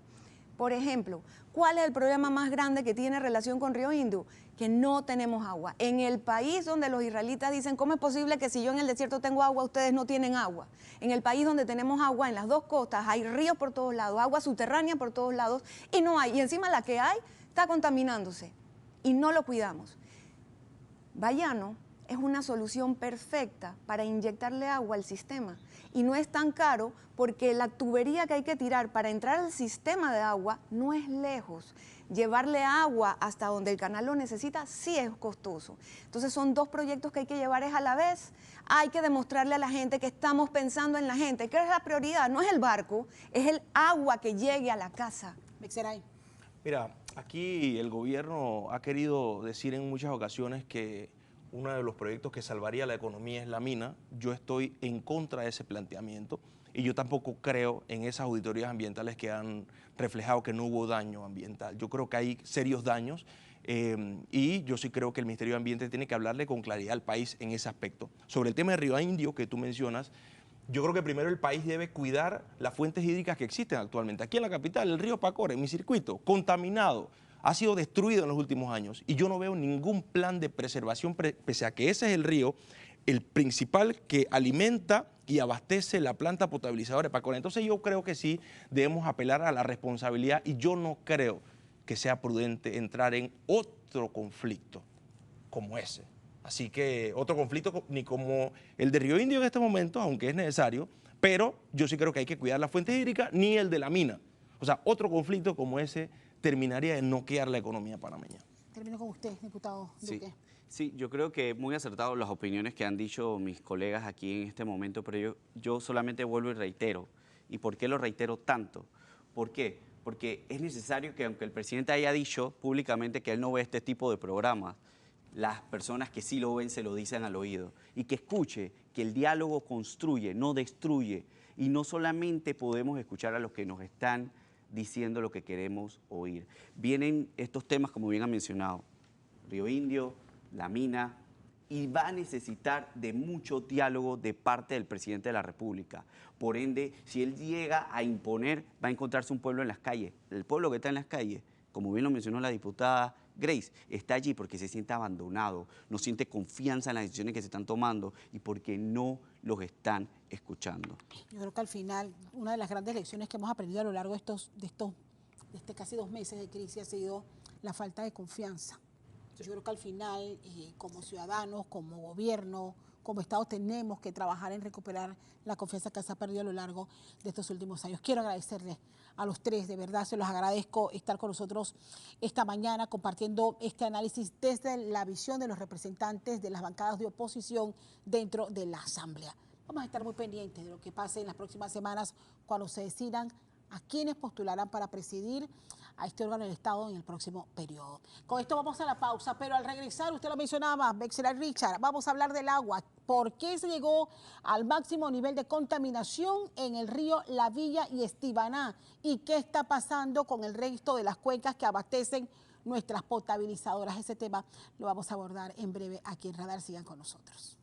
Por ejemplo, ¿cuál es el problema más grande que tiene relación con Río Indio? Que no tenemos agua. En el país donde los israelitas dicen, ¿cómo es posible que si yo en el desierto tengo agua, ustedes no tienen agua? En el país donde tenemos agua, en las dos costas, hay ríos por todos lados, agua subterránea por todos lados, y no hay. Y encima la que hay está contaminándose y no lo cuidamos. Bayano es una solución perfecta para inyectarle agua al sistema. Y no es tan caro porque la tubería que hay que tirar para entrar al sistema de agua no es lejos. Llevarle agua hasta donde el canal lo necesita sí es costoso. Entonces son dos proyectos que hay que llevar a la vez. Hay que demostrarle a la gente que estamos pensando en la gente. ¿Qué es la prioridad? No es el barco, es el agua que llegue a la casa. Mexeray. Mira, aquí el gobierno ha querido decir en muchas ocasiones que uno de los proyectos que salvaría la economía es la mina. Yo estoy en contra de ese planteamiento y yo tampoco creo en esas auditorías ambientales que han reflejado que no hubo daño ambiental. Yo creo que hay serios daños y yo sí creo que el Ministerio de Ambiente tiene que hablarle con claridad al país en ese aspecto. Sobre el tema de Río Indio que tú mencionas, yo creo que primero el país debe cuidar las fuentes hídricas que existen actualmente. Aquí en la capital, el río Pacore, en mi circuito, contaminado, ha sido destruido en los últimos años y yo no veo ningún plan de preservación, pese a que ese es el río, el principal que alimenta y abastece la planta potabilizadora de Pacore. Entonces yo creo que sí debemos apelar a la responsabilidad y yo no creo que sea prudente entrar en otro conflicto como ese. Así que otro conflicto ni como el de Río Indio en este momento, aunque es necesario, pero yo sí creo que hay que cuidar la fuente hídrica, ni el de la mina. O sea, otro conflicto como ese terminaría de noquear la economía panameña. Termino con usted, diputado Duque. Sí, yo creo que muy acertado las opiniones que han dicho mis colegas aquí en este momento, pero yo solamente vuelvo y reitero. ¿Y por qué lo reitero tanto? ¿Por qué? Porque es necesario que aunque el presidente haya dicho públicamente que él no ve este tipo de programas, las personas que sí lo ven se lo dicen al oído y que escuche que el diálogo construye, no destruye, y no solamente podemos escuchar a los que nos están diciendo lo que queremos oír. Vienen estos temas, como bien han mencionado, Río Indio, la mina, y va a necesitar de mucho diálogo de parte del presidente de la República. Por ende, si él llega a imponer, va a encontrarse un pueblo en las calles. El pueblo que está en las calles, como bien lo mencionó la diputada Grace, está allí porque se siente abandonado, no siente confianza en las decisiones que se están tomando y porque no los están escuchando. Yo creo que al final, una de las grandes lecciones que hemos aprendido a lo largo de este casi 2 meses de crisis ha sido la falta de confianza. Yo creo que al final, como ciudadanos, como gobierno, como Estado, tenemos que trabajar en recuperar la confianza que se ha perdido a lo largo de estos últimos años. Quiero agradecerles a los tres, de verdad, se los agradezco estar con nosotros esta mañana compartiendo este análisis desde la visión de los representantes de las bancadas de oposición dentro de la Asamblea. Vamos a estar muy pendientes de lo que pase en las próximas semanas cuando se decidan a quienes postularán para presidir a este órgano del Estado en el próximo periodo. Con esto vamos a la pausa, pero al regresar, usted lo mencionaba, Mexeray Richard, vamos a hablar del agua. ¿Por qué se llegó al máximo nivel de contaminación en el río La Villa y Estibaná? ¿Y qué está pasando con el resto de las cuencas que abastecen nuestras potabilizadoras? Ese tema lo vamos a abordar en breve aquí en Radar. Sigan con nosotros.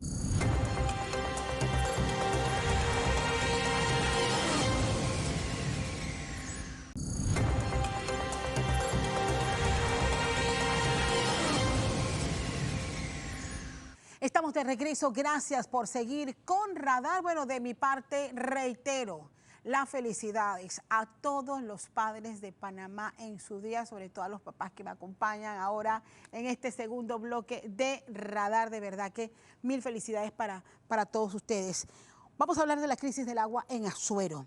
Estamos de regreso, gracias por seguir con Radar. Bueno, de mi parte reitero las felicidades a todos los padres de Panamá en su día, sobre todo a los papás que me acompañan ahora en este segundo bloque de Radar. De verdad que mil felicidades para todos ustedes. Vamos a hablar de la crisis del agua en Azuero,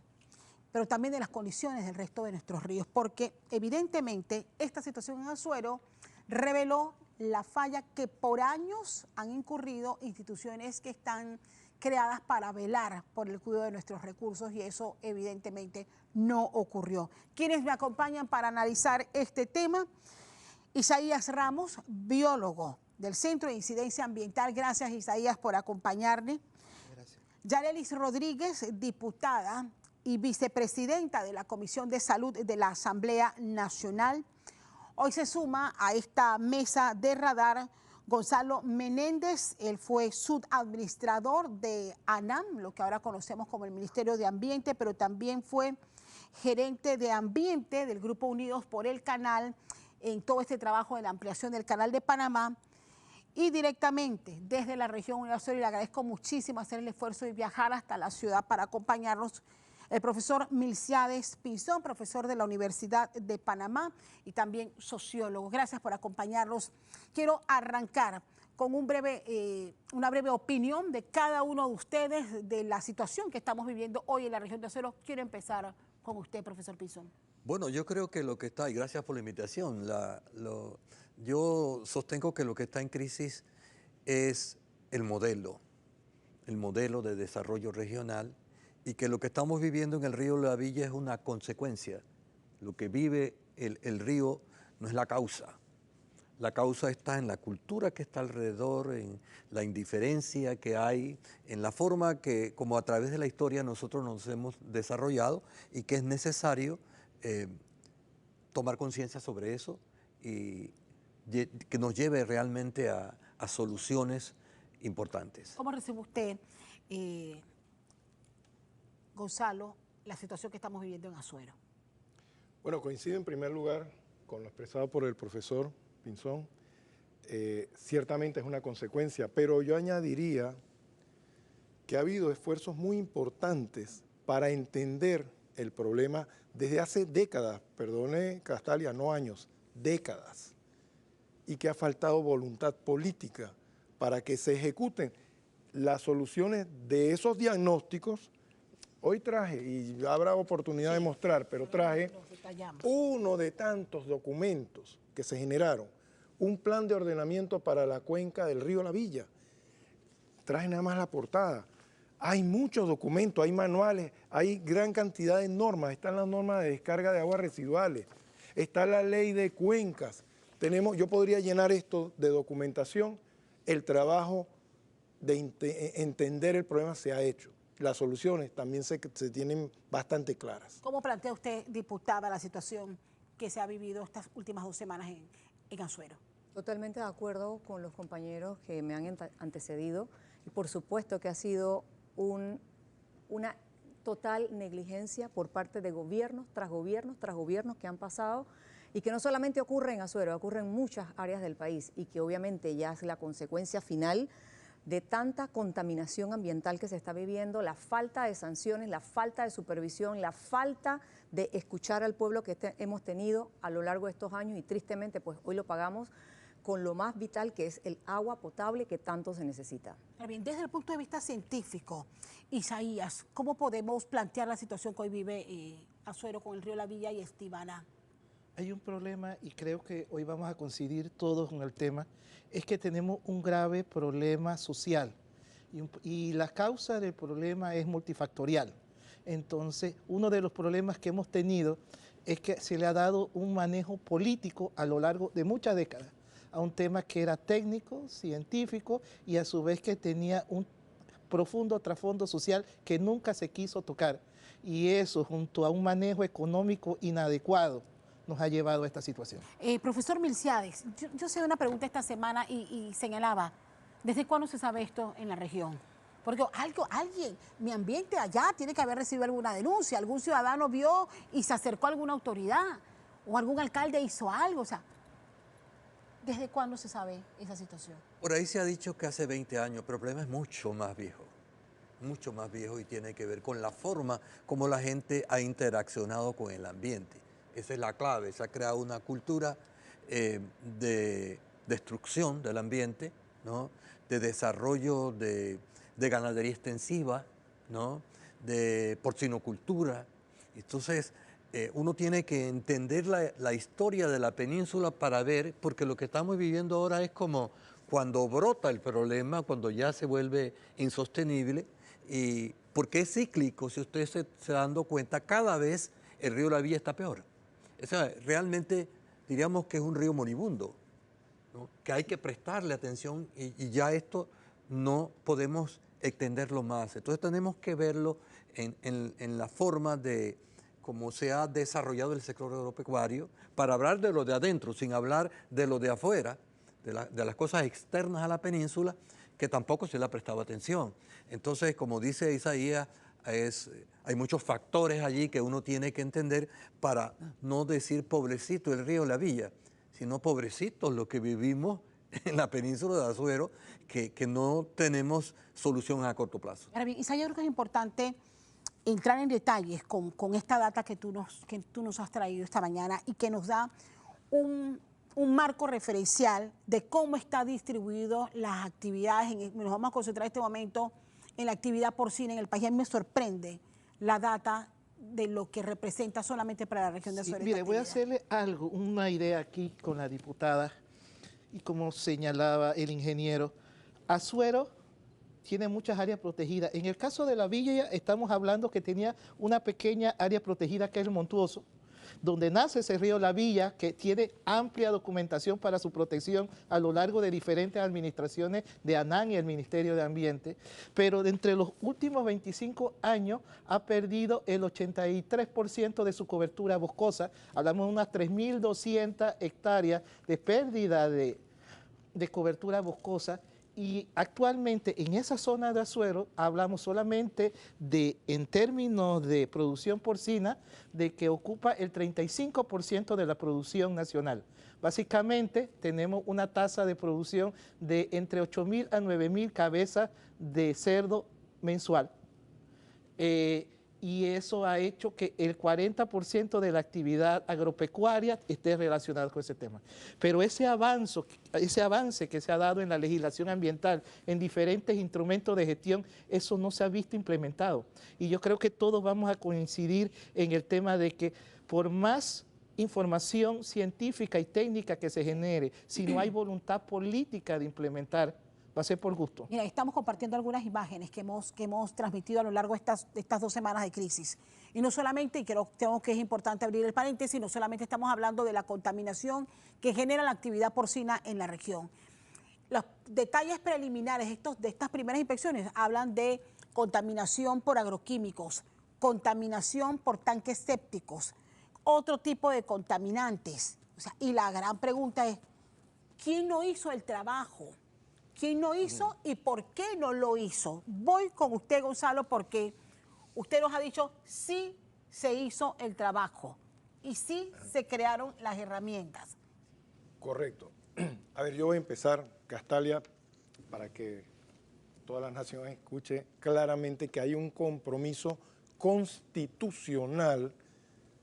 pero también de las condiciones del resto de nuestros ríos, porque evidentemente esta situación en Azuero reveló la falla que por años han incurrido instituciones que creadas para velar por el cuidado de nuestros recursos y eso evidentemente no ocurrió. ¿Quiénes me acompañan para analizar este tema? Isaías Ramos, biólogo del Centro de Incidencia Ambiental. Gracias, Isaías, por acompañarme. Gracias. Yarelis Rodríguez, diputada y vicepresidenta de la Comisión de Salud de la Asamblea Nacional. Hoy se suma a esta mesa de radar Gonzalo Menéndez. Él fue subadministrador de ANAM, lo que ahora conocemos como el Ministerio de Ambiente, pero también fue gerente de ambiente del Grupo Unidos por el Canal en todo este trabajo de la ampliación del Canal de Panamá. Y directamente desde la región Universal, y le agradezco muchísimo hacer el esfuerzo de viajar hasta la ciudad para acompañarnos, el profesor Milciades Pinzón, profesor de la Universidad de Panamá y también sociólogo. Gracias por acompañarnos. Quiero arrancar con una breve opinión de cada uno de ustedes de la situación que estamos viviendo hoy en la región de Azuero. Quiero empezar con usted, profesor Pinzón. Bueno, yo creo que lo que está, y gracias por la invitación, yo sostengo que lo que está en crisis es el modelo de desarrollo regional, y que lo que estamos viviendo en el río La Villa es una consecuencia. Lo que vive el río no es la causa. La causa está en la cultura que está alrededor, en la indiferencia que hay, en la forma que, como a través de la historia, nosotros nos hemos desarrollado, y que es necesario tomar conciencia sobre eso y que nos lleve realmente a soluciones importantes. ¿Cómo recibe usted, Gonzalo, la situación que estamos viviendo en Azuero? Bueno, coincido en primer lugar con lo expresado por el profesor Pinzón. Ciertamente es una consecuencia, pero yo añadiría que ha habido esfuerzos muy importantes para entender el problema desde hace décadas, perdone Castalia, no años, décadas, y que ha faltado voluntad política para que se ejecuten las soluciones de esos diagnósticos. Hoy traje, y habrá oportunidad de mostrar, pero traje uno de tantos documentos que se generaron, un plan de ordenamiento para la cuenca del río La Villa. Traje nada más la portada. Hay muchos documentos, hay manuales, hay gran cantidad de normas. Están las normas de descarga de aguas residuales, está la ley de cuencas. Yo podría llenar esto de documentación. El trabajo de entender el problema se ha hecho. Las soluciones también se tienen bastante claras. ¿Cómo plantea usted, diputada, la situación que se ha vivido estas últimas 2 semanas en Azuero? Totalmente de acuerdo con los compañeros que me han antecedido, y por supuesto que ha sido una total negligencia por parte de gobiernos tras gobiernos tras gobiernos que han pasado, y que no solamente ocurre en Azuero, ocurre en muchas áreas del país, y que obviamente ya es la consecuencia final de tanta contaminación ambiental que se está viviendo, la falta de sanciones, la falta de supervisión, la falta de escuchar al pueblo que hemos tenido a lo largo de estos años, y tristemente pues hoy lo pagamos con lo más vital, que es el agua potable que tanto se necesita. Bien, desde el punto de vista científico, Isaías, ¿cómo podemos plantear la situación que hoy vive Azuero con el río La Villa y Estivana? Hay un problema, y creo que hoy vamos a coincidir todos en el tema, es que tenemos un grave problema social, y la causa del problema es multifactorial. Entonces, uno de los problemas que hemos tenido es que se le ha dado un manejo político a lo largo de muchas décadas a un tema que era técnico, científico, y a su vez que tenía un profundo trasfondo social que nunca se quiso tocar. Y eso, junto a un manejo económico inadecuado, nos ha llevado a esta situación. Profesor Milciades, yo sé una pregunta esta semana y señalaba, ¿desde cuándo se sabe esto en la región? Porque alguien, mi ambiente allá, tiene que haber recibido alguna denuncia, algún ciudadano vio y se acercó a alguna autoridad, o algún alcalde hizo algo, o sea, ¿desde cuándo se sabe esa situación? Por ahí se ha dicho que hace 20 años, pero el problema es mucho más viejo, y tiene que ver con la forma como la gente ha interaccionado con el ambiente. Esa es la clave, se ha creado una cultura de destrucción del ambiente, ¿no? De desarrollo de ganadería extensiva, ¿no? De porcinocultura. Entonces, uno tiene que entender la historia de la península para ver, porque lo que estamos viviendo ahora es como cuando brota el problema, cuando ya se vuelve insostenible, y porque es cíclico, si usted se está dando cuenta, cada vez el río La Villa está peor. O sea, realmente diríamos que es un río moribundo, ¿no? Que hay que prestarle atención y ya esto no podemos extenderlo más. Entonces tenemos que verlo en la forma de cómo se ha desarrollado el sector agropecuario para hablar de lo de adentro, sin hablar de lo de afuera, de las cosas externas a la península, que tampoco se le ha prestado atención. Entonces, como dice Isaías, hay muchos factores allí que uno tiene que entender para no decir pobrecito el río La Villa, sino pobrecitos los que vivimos en la península de Azuero, que no tenemos solución a corto plazo. Ahora bien, Isaías, yo creo que es importante entrar en detalles con esta data que tú nos has traído esta mañana y que nos da un marco referencial de cómo está distribuido las actividades. Nos vamos a concentrar en este momento en la actividad porcina en el país. A mí me sorprende la data de lo que representa solamente para la región de Azuero. Mire, voy a hacerle una idea aquí con la diputada y como señalaba el ingeniero, Azuero tiene muchas áreas protegidas. En el caso de La Villa estamos hablando que tenía una pequeña área protegida que es el Montuoso, donde nace ese río La Villa, que tiene amplia documentación para su protección a lo largo de diferentes administraciones de ANAN y el Ministerio de Ambiente, pero entre los últimos 25 años ha perdido el 83% de su cobertura boscosa. Hablamos de unas 3.200 hectáreas de pérdida de cobertura boscosa. Y actualmente en esa zona de Azuero hablamos solamente en términos de producción porcina, de que ocupa el 35% de la producción nacional. Básicamente tenemos una tasa de producción de entre 8.000 a 9.000 cabezas de cerdo mensual. Y eso ha hecho que el 40% de la actividad agropecuaria esté relacionada con ese tema. Pero ese avance que se ha dado en la legislación ambiental, en diferentes instrumentos de gestión, eso no se ha visto implementado. Y yo creo que todos vamos a coincidir en el tema de que por más información científica y técnica que se genere, si no hay voluntad política de implementar, va a ser por gusto. Mira, estamos compartiendo algunas imágenes que hemos transmitido a lo largo de estas 2 semanas de crisis. Y no solamente, y creo que es importante abrir el paréntesis, no solamente estamos hablando de la contaminación que genera la actividad porcina en la región. Los detalles preliminares de estas primeras inspecciones hablan de contaminación por agroquímicos, contaminación por tanques sépticos, otro tipo de contaminantes. O sea, y la gran pregunta es, ¿quién no hizo el trabajo? ¿Quién no hizo y por qué no lo hizo? Voy con usted, Gonzalo, porque usted nos ha dicho sí se hizo el trabajo y sí se crearon las herramientas. Correcto. A ver, yo voy a empezar, Castalia, para que todas las naciones escuchen claramente que hay un compromiso constitucional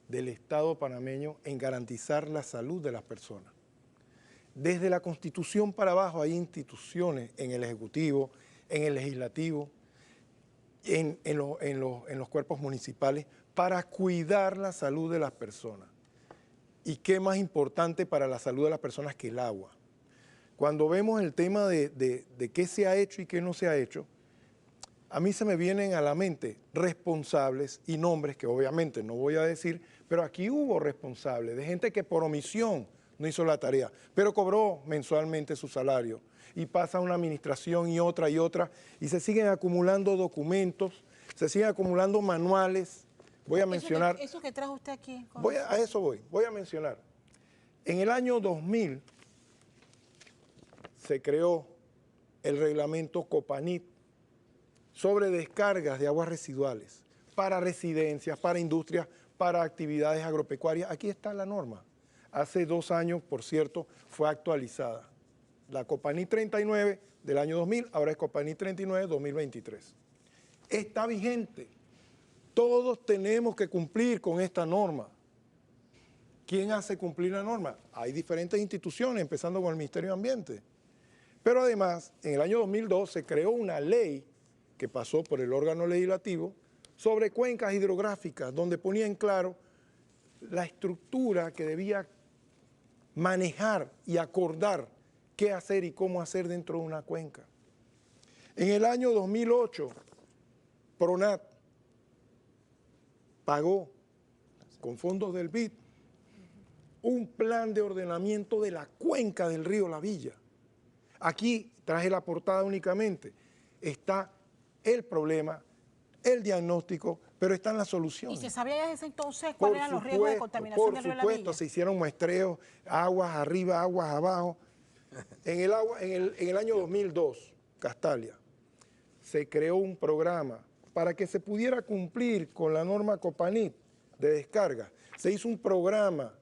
del Estado panameño en garantizar la salud de las personas. Desde la Constitución para abajo hay instituciones en el Ejecutivo, en el Legislativo, en los cuerpos municipales para cuidar la salud de las personas. ¿Y qué más importante para la salud de las personas que el agua? Cuando vemos el tema de qué se ha hecho y qué no se ha hecho, a mí se me vienen a la mente responsables y nombres que obviamente no voy a decir, pero aquí hubo responsables de gente que por omisión no hizo la tarea, pero cobró mensualmente su salario y pasa una administración y otra, y se siguen acumulando documentos, se siguen acumulando manuales. Voy a mencionar... ¿Eso que trajo usted aquí? A eso voy a mencionar. En el año 2000 se creó el reglamento Copanit sobre descargas de aguas residuales para residencias, para industrias, para actividades agropecuarias. Aquí está la norma. Hace 2 años, por cierto, fue actualizada. La Copanit 39 del año 2000, ahora es Copanit 39 2023. Está vigente. Todos tenemos que cumplir con esta norma. ¿Quién hace cumplir la norma? Hay diferentes instituciones, empezando con el Ministerio de Ambiente. Pero además, en el año 2002 se creó una ley que pasó por el órgano legislativo sobre cuencas hidrográficas, donde ponía en claro la estructura que debía manejar y acordar qué hacer y cómo hacer dentro de una cuenca. En el año 2008, PRONAT pagó con fondos del BID un plan de ordenamiento de la cuenca del río La Villa. Aquí traje la portada únicamente. Está el problema, el diagnóstico, pero están las soluciones. ¿Y se sabía desde ese entonces cuáles eran los riesgos de contaminación del río La Villa? Por supuesto, se hicieron muestreos, aguas arriba, aguas abajo. En el año 2002, Castalia, se creó un programa para que se pudiera cumplir con la norma Copanit de descarga. Se hizo un programa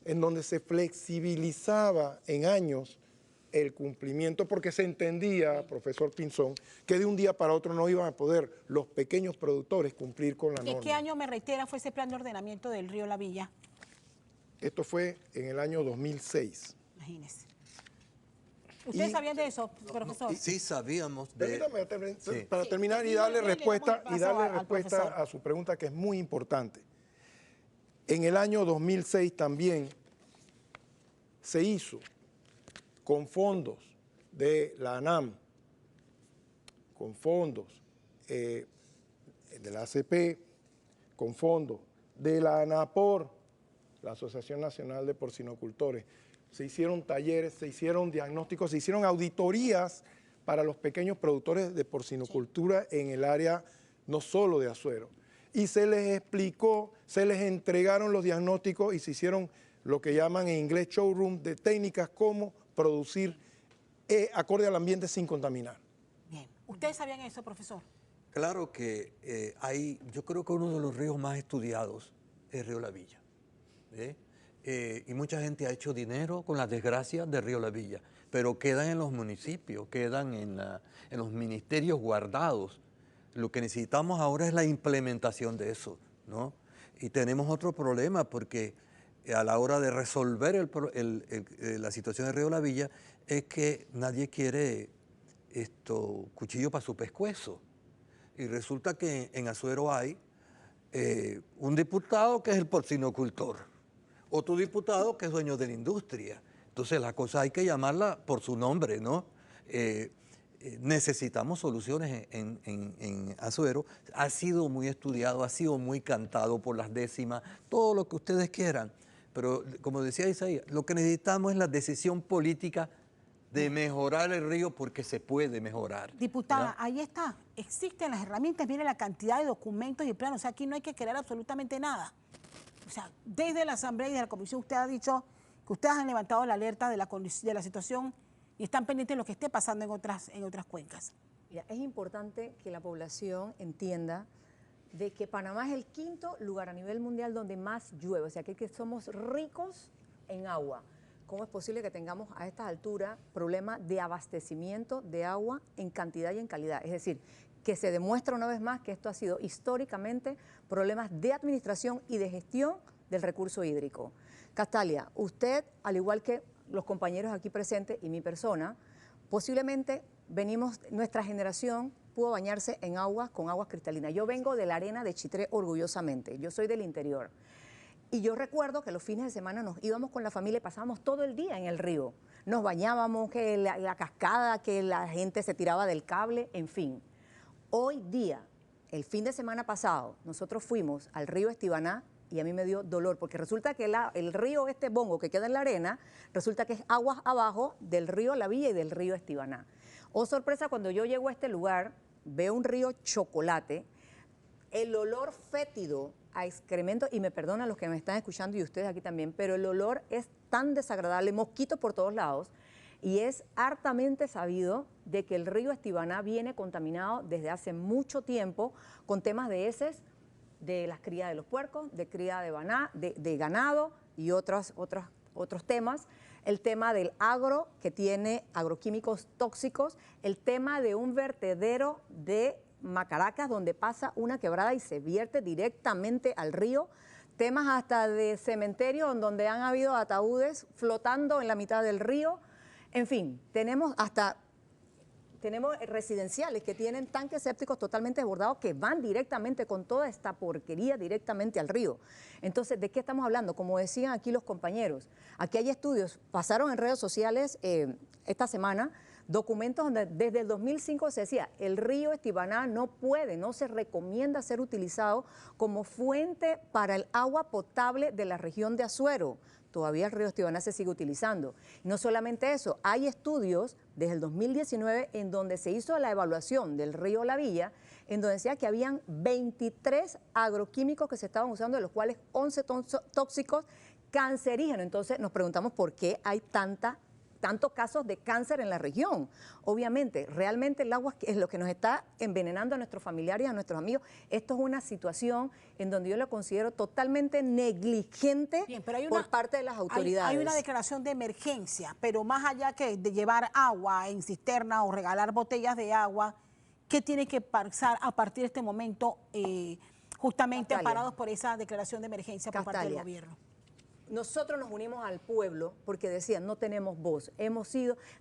en donde se flexibilizaba en años el cumplimiento, porque se entendía, profesor Pinzón, que de un día para otro no iban a poder los pequeños productores cumplir con la norma. ¿Qué año, me reitera, fue ese plan de ordenamiento del río La Villa? Esto fue en el año 2006. Imagínese. ¿Ustedes sabían de eso, profesor? Sí, sabíamos de... Permítame Sí. para terminar y darle respuesta a su pregunta, que es muy importante. En el año 2006 también se hizo con fondos de la ANAM, con fondos de la ACP, con fondos de la ANAPOR, la Asociación Nacional de Porcinocultores. Se hicieron talleres, se hicieron diagnósticos, se hicieron auditorías para los pequeños productores de porcinocultura en el área no solo de Azuero. Y se les explicó, se les entregaron los diagnósticos y se hicieron lo que llaman en inglés showroom de técnicas como producir acorde al ambiente sin contaminar. Bien. ¿Ustedes sabían eso, profesor? Claro que yo creo que uno de los ríos más estudiados es Río La Villa. Y mucha gente ha hecho dinero con las desgracias de Río La Villa, pero quedan en los municipios, quedan en los ministerios guardados. Lo que necesitamos ahora es la implementación de eso, ¿no? Y tenemos otro problema porque a la hora de resolver la situación de Río La Villa es que nadie quiere cuchillo para su pescuezo. Y resulta que en Azuero hay un diputado que es el porcinocultor, otro diputado que es dueño de la industria. Entonces la cosa hay que llamarla por su nombre, ¿no? Necesitamos soluciones en Azuero. Ha sido muy estudiado, ha sido muy cantado por las décimas, todo lo que ustedes quieran. Pero como decía Isaías, lo que necesitamos es la decisión política de mejorar el río porque se puede mejorar. Diputada, ahí está. Existen las herramientas, miren la cantidad de documentos y planos. O sea, aquí no hay que crear absolutamente nada. O sea, desde la Asamblea y de la Comisión usted ha dicho que ustedes han levantado la alerta de la situación y están pendientes de lo que esté pasando en otras cuencas. Mira, es importante que la población entienda de que Panamá es el quinto lugar a nivel mundial donde más llueve, o sea que somos ricos en agua. ¿Cómo es posible que tengamos a estas alturas problema de abastecimiento de agua en cantidad y en calidad? Es decir, que se demuestra una vez más que esto ha sido históricamente problemas de administración y de gestión del recurso hídrico. Castalia, usted, al igual que los compañeros aquí presentes y mi persona, posiblemente nuestra generación pudo bañarse en aguas con aguas cristalinas. Yo vengo de la arena de Chitré orgullosamente, yo soy del interior. Y yo recuerdo que los fines de semana nos íbamos con la familia y pasábamos todo el día en el río. Nos bañábamos, que la cascada, que la gente se tiraba del cable, en fin. Hoy día, el fin de semana pasado, nosotros fuimos al río Estibaná y a mí me dio dolor, porque resulta que el río Bongo que queda en la arena, resulta que es aguas abajo del río La Villa y del río Estibaná. Oh, sorpresa, cuando yo llego a este lugar, veo un río chocolate, el olor fétido a excremento, y me perdonan los que me están escuchando y ustedes aquí también, pero el olor es tan desagradable, mosquitos por todos lados, y es hartamente sabido de que el río Estibaná viene contaminado desde hace mucho tiempo con temas de heces, de las crías de los puercos, de cría de ganado y otros temas. El tema del agro, que tiene agroquímicos tóxicos, el tema de un vertedero de Macaracas, donde pasa una quebrada y se vierte directamente al río, temas hasta de cementerio, donde han habido ataúdes flotando en la mitad del río. En fin, tenemos hasta tenemos residenciales que tienen tanques sépticos totalmente desbordados que van directamente con toda esta porquería directamente al río. Entonces, ¿de qué estamos hablando? Como decían aquí los compañeros, aquí hay estudios, pasaron en redes sociales esta semana, documentos donde desde el 2005 se decía, el río Estibaná no se recomienda ser utilizado como fuente para el agua potable de la región de Azuero. Todavía el río Estibaná se sigue utilizando. No solamente eso, hay estudios desde el 2019 en donde se hizo la evaluación del río La Villa, en donde decía que habían 23 agroquímicos que se estaban usando, de los cuales 11 tóxicos cancerígenos. Entonces nos preguntamos por qué hay tantos casos de cáncer en la región. Obviamente, realmente el agua es lo que nos está envenenando a nuestros familiares y a nuestros amigos. Esto es una situación en donde yo lo considero totalmente negligente. Bien, pero por parte de las autoridades. Hay una declaración de emergencia, pero más allá que de llevar agua en cisterna o regalar botellas de agua, ¿qué tiene que pasar a partir de este momento, justamente amparados por esa declaración de emergencia por parte del gobierno? Nosotros nos unimos al pueblo porque decían, no tenemos voz.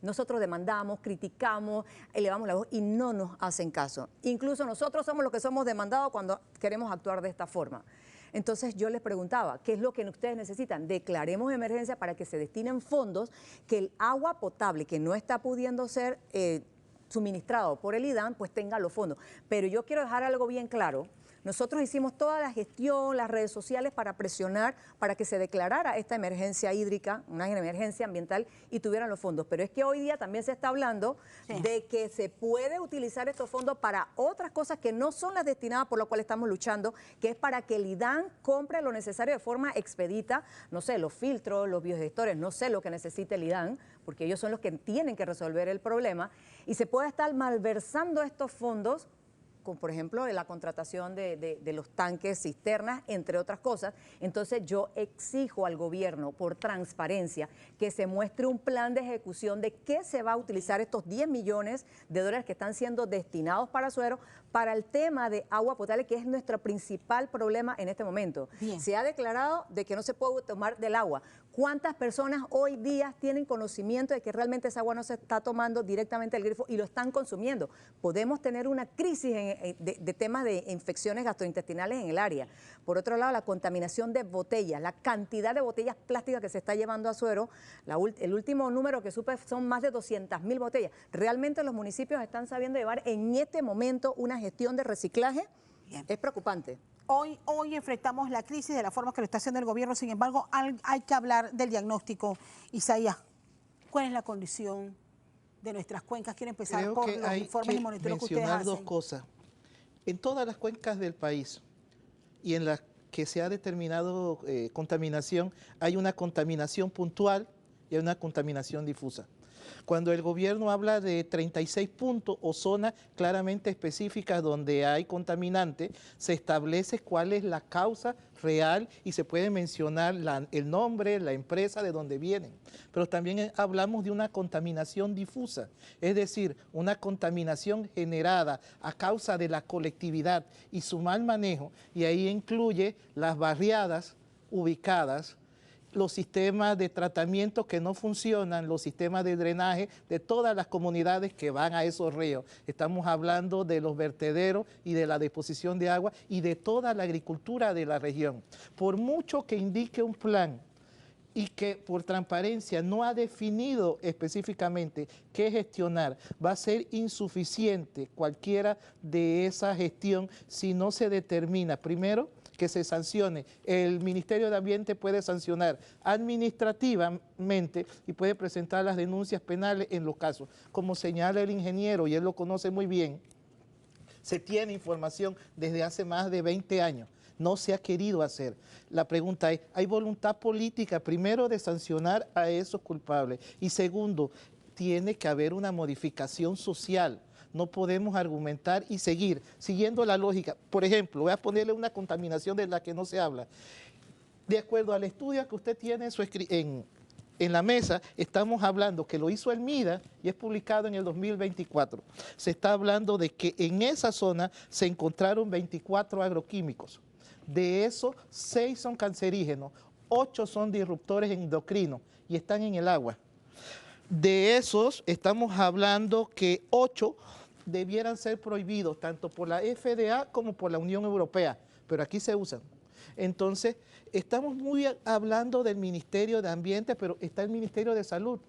Nosotros demandamos, criticamos, elevamos la voz y no nos hacen caso. Incluso nosotros somos los que somos demandados cuando queremos actuar de esta forma. Entonces yo les preguntaba, ¿qué es lo que ustedes necesitan? Declaremos emergencia para que se destinen fondos, que el agua potable que no está pudiendo ser suministrado por el IDAN, pues tenga los fondos. Pero yo quiero dejar algo bien claro. Nosotros hicimos toda la gestión, las redes sociales para presionar para que se declarara esta emergencia hídrica, una emergencia ambiental y tuvieran los fondos. Pero es que hoy día también se está hablando de que se puede utilizar estos fondos para otras cosas que no son las destinadas por lo cual estamos luchando, que es para que el IDAN compre lo necesario de forma expedita, no sé, los filtros, los biodigestores, no sé lo que necesite el IDAN, porque ellos son los que tienen que resolver el problema, y se puede estar malversando estos fondos, con, por ejemplo, la contratación de los tanques, cisternas, entre otras cosas. Entonces yo exijo al gobierno, por transparencia, que se muestre un plan de ejecución de qué se va a utilizar estos 10 millones de dólares que están siendo destinados para Azuero, para el tema de agua potable, que es nuestro principal problema en este momento. Bien. Se ha declarado de que no se puede tomar del agua. ¿Cuántas personas hoy día tienen conocimiento de que realmente esa agua no se está tomando directamente del grifo y lo están consumiendo? Podemos tener una crisis de temas de infecciones gastrointestinales en el área. Por otro lado, la contaminación de botellas, la cantidad de botellas plásticas que se está llevando a Azuero, el último número que supe son más de 200.000 botellas. Realmente los municipios están sabiendo llevar en este momento una gestión de reciclaje. Bien. Es preocupante. Hoy enfrentamos la crisis de la forma que lo está haciendo el gobierno, sin embargo, hay que hablar del diagnóstico. Isaías, ¿cuál es la condición de nuestras cuencas? Quiero empezar por los informes y monitoreos que ustedes hacen. Dos cosas. En todas las cuencas del país y en las que se ha determinado contaminación, hay una contaminación puntual y hay una contaminación difusa. Cuando el gobierno habla de 36 puntos o zonas claramente específicas donde hay contaminante, se establece cuál es la causa real y se puede mencionar el nombre, la empresa de donde vienen. Pero también hablamos de una contaminación difusa, es decir, una contaminación generada a causa de la colectividad y su mal manejo, y ahí incluye las barriadas ubicadas, los sistemas de tratamiento que no funcionan, los sistemas de drenaje de todas las comunidades que van a esos ríos. Estamos hablando de los vertederos y de la disposición de agua y de toda la agricultura de la región. Por mucho que indique un plan y que por transparencia no ha definido específicamente qué gestionar, va a ser insuficiente cualquiera de esa gestión si no se determina, primero, que se sancione. El Ministerio de Ambiente puede sancionar administrativamente y puede presentar las denuncias penales en los casos. Como señala el ingeniero, y él lo conoce muy bien, se tiene información desde hace más de 20 años. No se ha querido hacer. La pregunta es, ¿hay voluntad política, primero, de sancionar a esos culpables? Y segundo, tiene que haber una modificación social. No podemos argumentar y seguir siguiendo la lógica. Por ejemplo, voy a ponerle una contaminación de la que no se habla. De acuerdo al estudio que usted tiene en la mesa, estamos hablando que lo hizo el MIDA y es publicado en el 2024. Se está hablando de que en esa zona se encontraron 24 agroquímicos. De esos, 6 son cancerígenos, 8 son disruptores endocrinos y están en el agua. De esos estamos hablando que 8 debieran ser prohibidos, tanto por la FDA como por la Unión Europea, pero aquí se usan. Entonces, estamos muy hablando del Ministerio de Ambiente, pero está el Ministerio de Salud.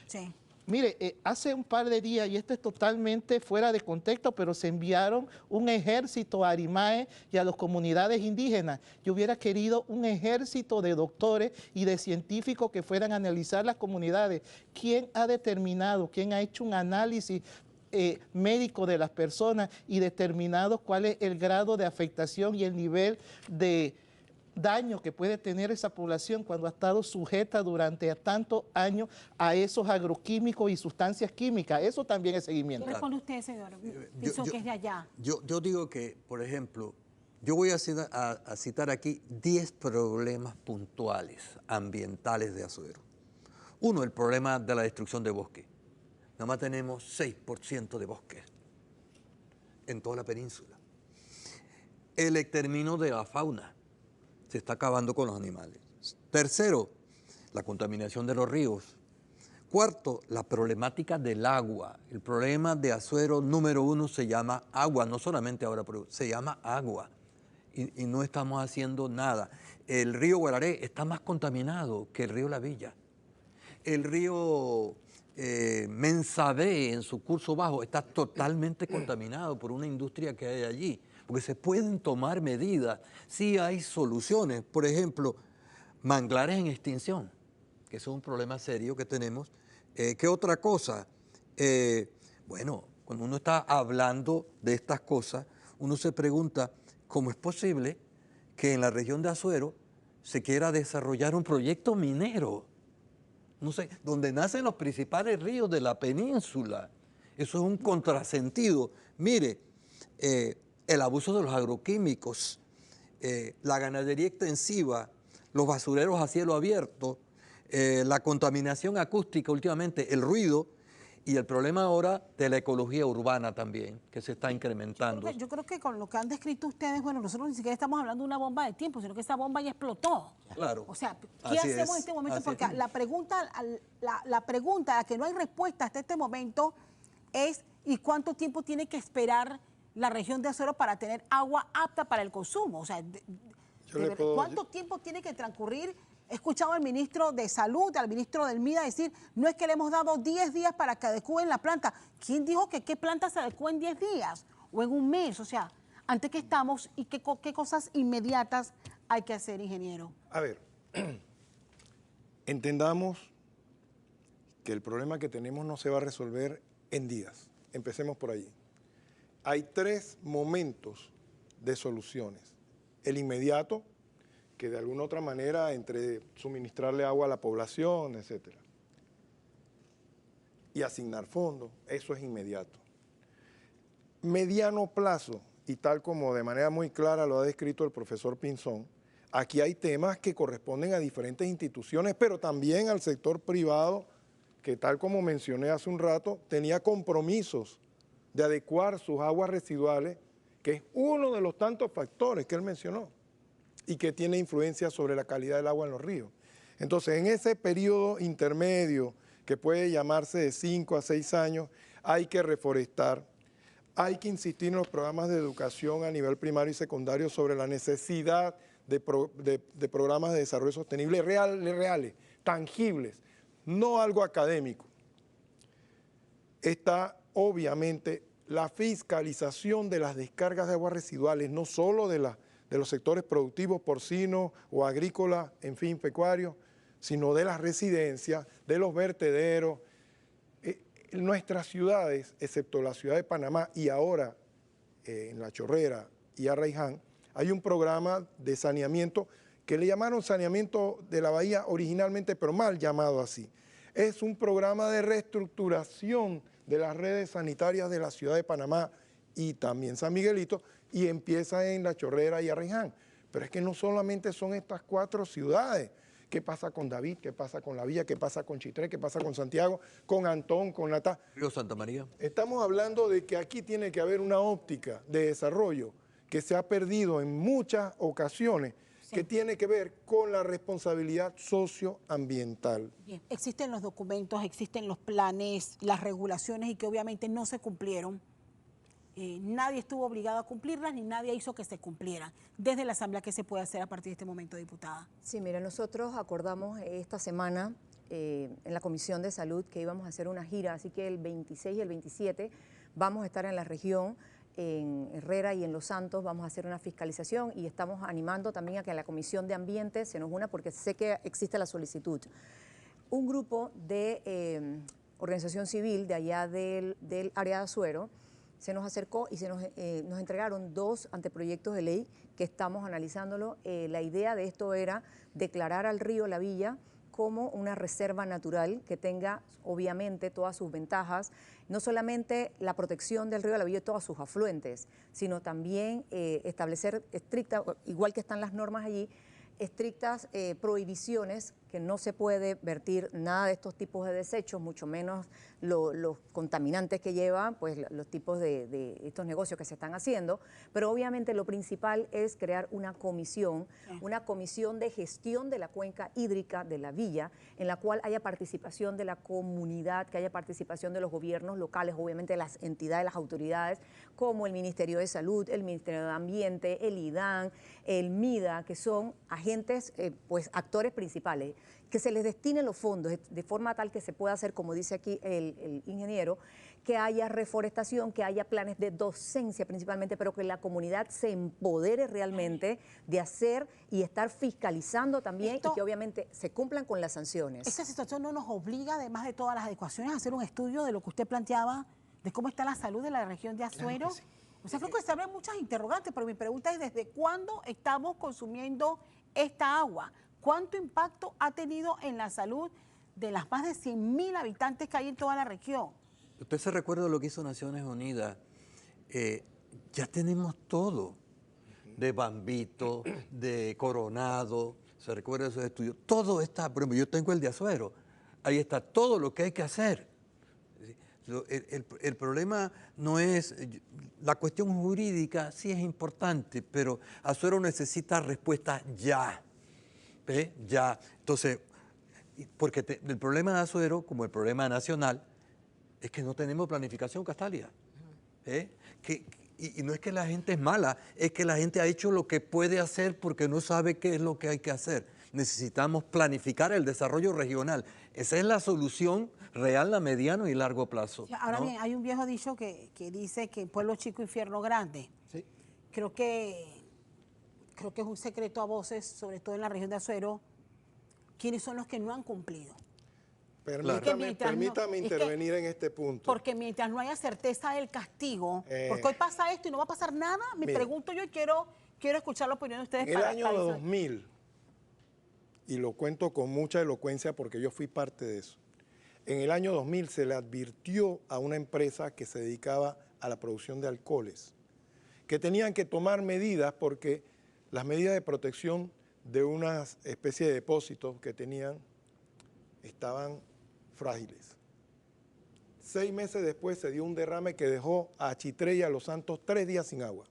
Sí. Mire, hace un par de días, y esto es totalmente fuera de contexto, pero se enviaron un ejército a Arimae y a las comunidades indígenas. Yo hubiera querido un ejército de doctores y de científicos que fueran a analizar las comunidades. ¿Quién ha determinado, quién ha hecho un análisis médico de las personas y determinado cuál es el grado de afectación y el nivel de daño que puede tener esa población cuando ha estado sujeta durante tantos años a esos agroquímicos y sustancias químicas? Eso también es seguimiento. ¿Qué responde usted, señor Pinzón, que es de allá? Yo digo que, por ejemplo, yo voy a citar aquí 10 problemas puntuales ambientales de Azuero. Uno, el problema de la destrucción de bosques. Nada más tenemos 6% de bosques en toda la península. El exterminio de la fauna. Se está acabando con los animales. Tercero, la contaminación de los ríos. Cuarto, la problemática del agua. El problema de Azuero número 1 se llama agua, no solamente ahora, pero se llama agua. Y no estamos haciendo nada. El río Guararé está más contaminado que el río La Villa. El río Mensabé, en su curso bajo, está totalmente contaminado por una industria que hay allí. Porque se pueden tomar medidas, sí hay soluciones. Por ejemplo, manglares en extinción, que es un problema serio que tenemos. ¿Qué otra cosa? Bueno, cuando uno está hablando de estas cosas, uno se pregunta cómo es posible que en la región de Azuero se quiera desarrollar un proyecto minero, no sé, donde nacen los principales ríos de la península. Eso es un contrasentido. Mire, el abuso de los agroquímicos, la ganadería extensiva, los basureros a cielo abierto, la contaminación acústica últimamente, el ruido y el problema ahora de la ecología urbana también, que se está incrementando. Yo creo que con lo que han descrito ustedes, bueno, nosotros ni siquiera estamos hablando de una bomba de tiempo, sino que esa bomba ya explotó. Claro. O sea, ¿qué hacemos en este momento? Porque la pregunta a la que no hay respuesta hasta este momento es ¿y cuánto tiempo tiene que esperar la región de Azuero para tener agua apta para el consumo? O sea, ¿cuánto tiempo tiene que transcurrir? He escuchado al ministro de Salud, al ministro del MIDA decir, no es que le hemos dado 10 días para que adecúen la planta. ¿Quién dijo que qué planta se adecúa en 10 días o en un mes? O sea, ¿ante qué estamos y qué cosas inmediatas hay que hacer, ingeniero? A ver, entendamos que el problema que tenemos no se va a resolver en días. Empecemos por allí. Hay 3 momentos de soluciones. El inmediato, que de alguna otra manera entre suministrarle agua a la población, etc. Y asignar fondos, eso es inmediato. Mediano plazo, y tal como de manera muy clara lo ha descrito el profesor Pinzón, aquí hay temas que corresponden a diferentes instituciones, pero también al sector privado, que tal como mencioné hace un rato, tenía compromisos de adecuar sus aguas residuales, que es uno de los tantos factores que él mencionó y que tiene influencia sobre la calidad del agua en los ríos. Entonces, en ese periodo intermedio, que puede llamarse de 5 a 6 años, hay que reforestar, hay que insistir en los programas de educación a nivel primario y secundario sobre la necesidad de programas de desarrollo sostenible reales, tangibles, no algo académico. Está obviamente la fiscalización de las descargas de aguas residuales, no solo de los sectores productivos, porcinos o agrícolas, en fin, pecuarios, sino de las residencias, de los vertederos. Nuestras ciudades, excepto la ciudad de Panamá y ahora en La Chorrera y Arraiján, hay un programa de saneamiento que le llamaron saneamiento de la bahía originalmente, pero mal llamado así. Es un programa de reestructuración de las redes sanitarias de la ciudad de Panamá y también San Miguelito, y empieza en La Chorrera y Arraiján. Pero es que no solamente son estas 4 ciudades. ¿Qué pasa con David? ¿Qué pasa con La Villa? ¿Qué pasa con Chitré? ¿Qué pasa con Santiago? ¿Con Antón? ¿Con Natá? Río Santa María. Estamos hablando de que aquí tiene que haber una óptica de desarrollo que se ha perdido en muchas ocasiones que tiene que ver con la responsabilidad socioambiental. Bien, existen los documentos, existen los planes, las regulaciones y que obviamente no se cumplieron. Nadie estuvo obligado a cumplirlas ni nadie hizo que se cumplieran. Desde la Asamblea, ¿qué se puede hacer a partir de este momento, diputada? Sí, mira, nosotros acordamos esta semana en la Comisión de Salud que íbamos a hacer una gira, así que el 26 y el 27 vamos a estar en la región, en Herrera y en Los Santos, vamos a hacer una fiscalización y estamos animando también a que la Comisión de Ambiente se nos una porque sé que existe la solicitud. Un grupo de organización civil de allá del área de Azuero se nos acercó y nos entregaron 2 anteproyectos de ley que estamos analizándolo. La idea de esto era declarar al río La Villa como una reserva natural que tenga obviamente todas sus ventajas, no solamente la protección del río La Villa y todos sus afluentes, sino también establecer estrictas, igual que están las normas allí, estrictas prohibiciones que no se puede vertir nada de estos tipos de desechos, mucho menos los contaminantes que llevan pues, los tipos de estos negocios que se están haciendo, pero obviamente lo principal es crear una comisión de gestión de la cuenca hídrica de La Villa, en la cual haya participación de la comunidad, que haya participación de los gobiernos locales, obviamente las entidades, las autoridades, como el Ministerio de Salud, el Ministerio de Ambiente, el IDAN, el MIDA, que son agentes, pues actores principales, que se les destinen los fondos de forma tal que se pueda hacer, como dice aquí el ingeniero, que haya reforestación, que haya planes de docencia principalmente, pero que la comunidad se empodere realmente de hacer y estar fiscalizando también y que obviamente se cumplan con las sanciones. Esta situación no nos obliga, además de todas las adecuaciones, a hacer un estudio de lo que usted planteaba, de cómo está la salud de la región de Azuero. Claro que sí. O sea, creo que se abren muchas interrogantes, pero mi pregunta es ¿desde cuándo estamos consumiendo esta agua? ¿Cuánto impacto ha tenido en la salud de las más de 100.000 habitantes que hay en toda la región? Usted se recuerda lo que hizo Naciones Unidas. Ya tenemos todo, de Bambito, de Coronado, se recuerda esos estudios. Todo está, por ejemplo, yo tengo el de Azuero, ahí está todo lo que hay que hacer. El problema no es, la cuestión jurídica sí es importante, pero Azuero necesita respuestas ya. ¿Ve? Ya. Entonces, porque el problema de Azuero, como el problema nacional, es que no tenemos planificación, Castalia. Y no es que la gente es mala, es que la gente ha hecho lo que puede hacer porque no sabe qué es lo que hay que hacer. Necesitamos planificar el desarrollo regional. Esa es la solución real a mediano y largo plazo. Ahora ¿no? bien, hay un viejo dicho que dice que pueblo chico, infierno grande. Sí. Creo que es un secreto a voces, sobre todo en la región de Azuero, quiénes son los que no han cumplido. Permítame intervenir en este punto. Porque mientras no haya certeza del castigo, porque hoy pasa esto y no va a pasar nada, me pregunto yo y quiero escuchar la opinión de ustedes. En el año 2000, y lo cuento con mucha elocuencia porque yo fui parte de eso, en el año 2000 se le advirtió a una empresa que se dedicaba a la producción de alcoholes que tenían que tomar medidas porque las medidas de protección de una especie de depósitos que tenían estaban frágiles. 6 meses después se dio un derrame que dejó a Chitré y a Los Santos 3 días sin agua.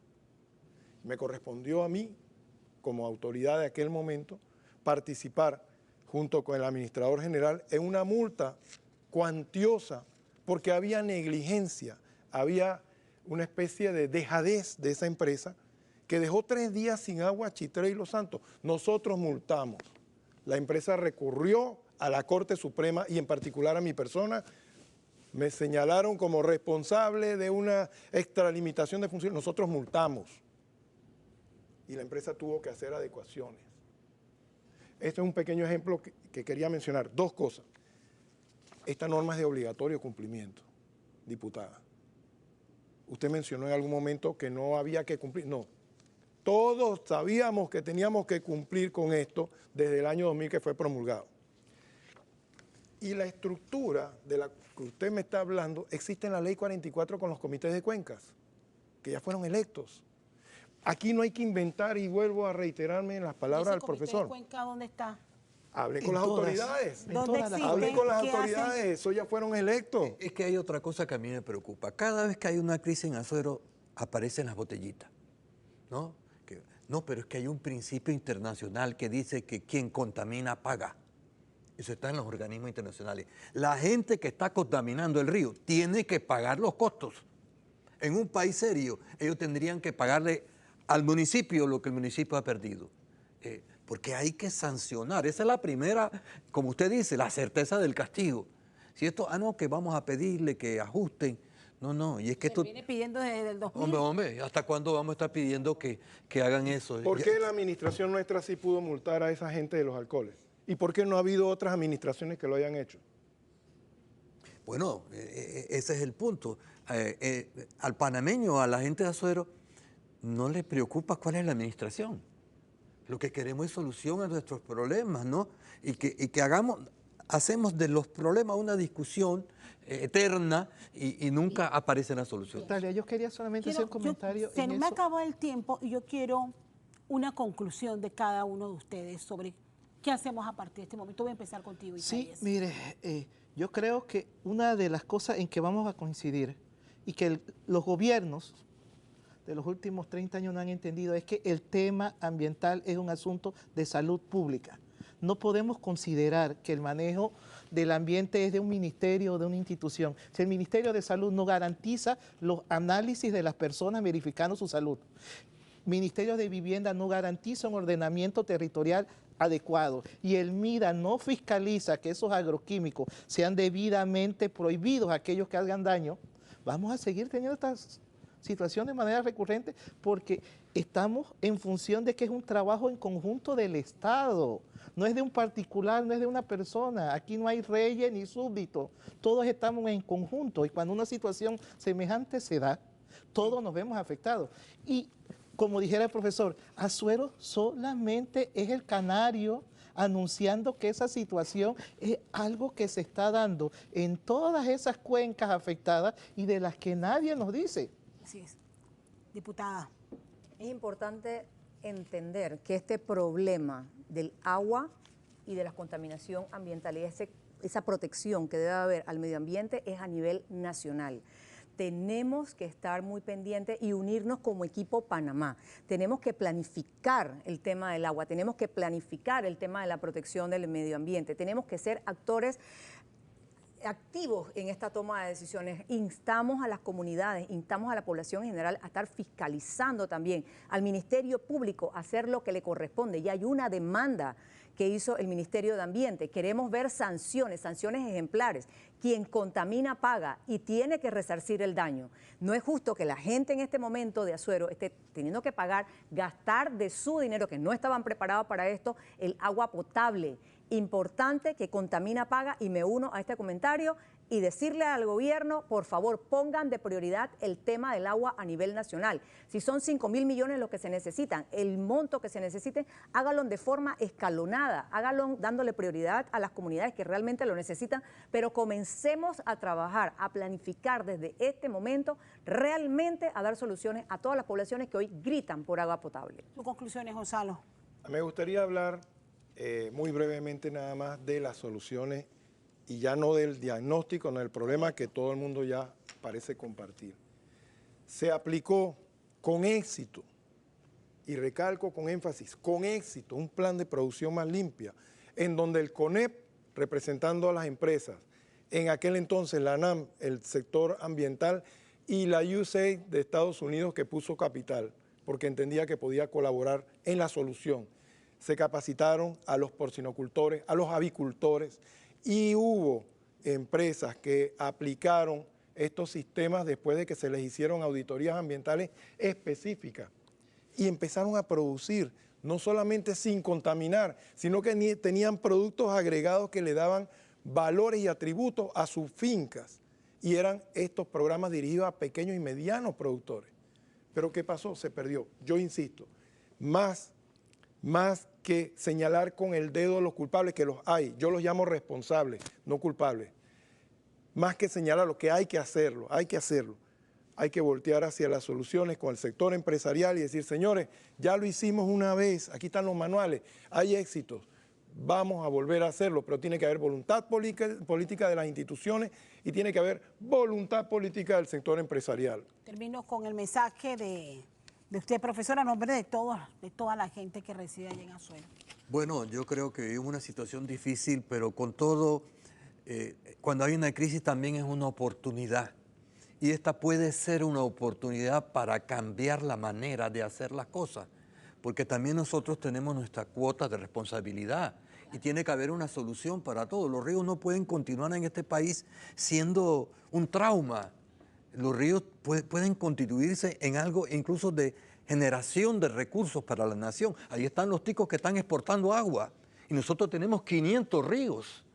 Me correspondió a mí, como autoridad de aquel momento, participar junto con el administrador general en una multa cuantiosa porque había negligencia, había una especie de dejadez de esa empresa que dejó 3 días sin agua a Chitré y Los Santos. Nosotros multamos. La empresa recurrió a la Corte Suprema y en particular a mi persona. Me señalaron como responsable de una extralimitación de funciones. Nosotros multamos. Y la empresa tuvo que hacer adecuaciones. Este es un pequeño ejemplo que quería mencionar. 2 cosas. Esta norma es de obligatorio cumplimiento, diputada. Usted mencionó en algún momento que no había que cumplir. No. Todos sabíamos que teníamos que cumplir con esto desde el año 2000 que fue promulgado. Y la estructura de la que usted me está hablando existe en la Ley 44 con los comités de cuencas, que ya fueron electos. Aquí no hay que inventar y vuelvo a reiterarme en las palabras del profesor. ¿El comité de cuenca dónde está? Hable con las autoridades. ¿Dónde existe? Hable con las ¿Qué autoridades, hacen? eso ya fueron electos. Es que hay otra cosa que a mí me preocupa. Cada vez que hay una crisis en Azuero, aparecen las botellitas, ¿no? Que No, pero es que hay un principio internacional que dice que quien contamina paga. Eso está en los organismos internacionales. La gente que está contaminando el río tiene que pagar los costos. En un país serio, ellos tendrían que pagarle al municipio lo que el municipio ha perdido. Porque hay que sancionar. Esa es la primera, como usted dice, la certeza del castigo. Si esto, no, que vamos a pedirle que ajusten. No, y es que esto... Se viene pidiendo desde el 2000. Hombre, ¿hasta cuándo vamos a estar pidiendo que hagan eso? ¿Por qué la administración nuestra sí pudo multar a esa gente de los alcoholes? ¿Y por qué no ha habido otras administraciones que lo hayan hecho? Bueno, ese es el punto. Al panameño, a la gente de Azuero, no le preocupa cuál es la administración. Lo que queremos es solución a nuestros problemas, ¿no? Y que hacemos de los problemas una discusión eterna y nunca aparece la solución. Natalia, yo quería solamente hacer un comentario. Se me acaba el tiempo y yo quiero una conclusión de cada uno de ustedes sobre qué hacemos a partir de este momento. Voy a empezar contigo, Isaías. Sí, mire, yo creo que una de las cosas en que vamos a coincidir y que los gobiernos de los últimos 30 años no han entendido es que el tema ambiental es un asunto de salud pública. No podemos considerar que el manejo del ambiente es de un ministerio o de una institución. Si el Ministerio de Salud no garantiza los análisis de las personas verificando su salud, Ministerio de Vivienda no garantiza un ordenamiento territorial adecuado y el MIDA no fiscaliza que esos agroquímicos sean debidamente prohibidos a aquellos que hagan daño, vamos a seguir teniendo estas situaciones de manera recurrente porque estamos en función de que es un trabajo en conjunto del Estado, no es de un particular, no es de una persona, aquí no hay reyes ni súbditos, todos estamos en conjunto y cuando una situación semejante se da, todos nos vemos afectados. Y como dijera el profesor, Azuero solamente es el canario anunciando que esa situación es algo que se está dando en todas esas cuencas afectadas y de las que nadie nos dice. Así es. Diputada. Es importante entender que este problema del agua y de la contaminación ambiental y esa protección que debe haber al medio ambiente es a nivel nacional. Tenemos que estar muy pendientes y unirnos como equipo Panamá. Tenemos que planificar el tema del agua, tenemos que planificar el tema de la protección del medio ambiente, tenemos que ser actores activos en esta toma de decisiones. Instamos a las comunidades, instamos a la población en general a estar fiscalizando también, al Ministerio Público a hacer lo que le corresponde. Ya hay una demanda que hizo el Ministerio de Ambiente. Queremos ver sanciones ejemplares. Quien contamina paga y tiene que resarcir el daño. No es justo que la gente en este momento de Azuero esté teniendo que pagar, gastar de su dinero, que no estaban preparados para esto, el agua potable. Importante que contamina paga y me uno a este comentario y decirle al gobierno, por favor, pongan de prioridad el tema del agua a nivel nacional. Si son 5.000 millones los que se necesitan, el monto que se necesite, hágalo de forma escalonada, hágalo dándole prioridad a las comunidades que realmente lo necesitan, pero comencemos a trabajar, a planificar desde este momento, realmente a dar soluciones a todas las poblaciones que hoy gritan por agua potable. ¿Tus conclusiones, Gonzalo? Me gustaría hablar muy brevemente nada más de las soluciones y ya no del diagnóstico, no del problema que todo el mundo ya parece compartir. Se aplicó con éxito, y recalco con énfasis, con éxito, un plan de producción más limpia, en donde el CONEP, representando a las empresas, en aquel entonces la ANAM, el sector ambiental, y la USAID de Estados Unidos que puso capital, porque entendía que podía colaborar en la solución. Se capacitaron a los porcinocultores, a los avicultores, y hubo empresas que aplicaron estos sistemas después de que se les hicieron auditorías ambientales específicas y empezaron a producir, no solamente sin contaminar, sino que tenían productos agregados que le daban valores y atributos a sus fincas. Y eran estos programas dirigidos a pequeños y medianos productores. Pero ¿qué pasó? Se perdió. Yo insisto, más que señalar con el dedo a los culpables, que los hay, yo los llamo responsables, no culpables, más que señalar lo que hay que hacerlo, hay que voltear hacia las soluciones con el sector empresarial y decir, señores, ya lo hicimos una vez, aquí están los manuales, hay éxitos, vamos a volver a hacerlo, pero tiene que haber voluntad política de las instituciones y tiene que haber voluntad política del sector empresarial. Termino con el mensaje de de usted, profesor, a nombre de toda la gente que reside allí en Azuero. Bueno, yo creo que es una situación difícil, pero con todo, cuando hay una crisis también es una oportunidad. Y esta puede ser una oportunidad para cambiar la manera de hacer las cosas, porque también nosotros tenemos nuestra cuota de responsabilidad y tiene que haber una solución para todo. Los ríos no pueden continuar en este país siendo un trauma. Los ríos pueden constituirse en algo incluso de generación de recursos para la nación. Ahí están los ticos que están exportando agua y nosotros tenemos 500 ríos.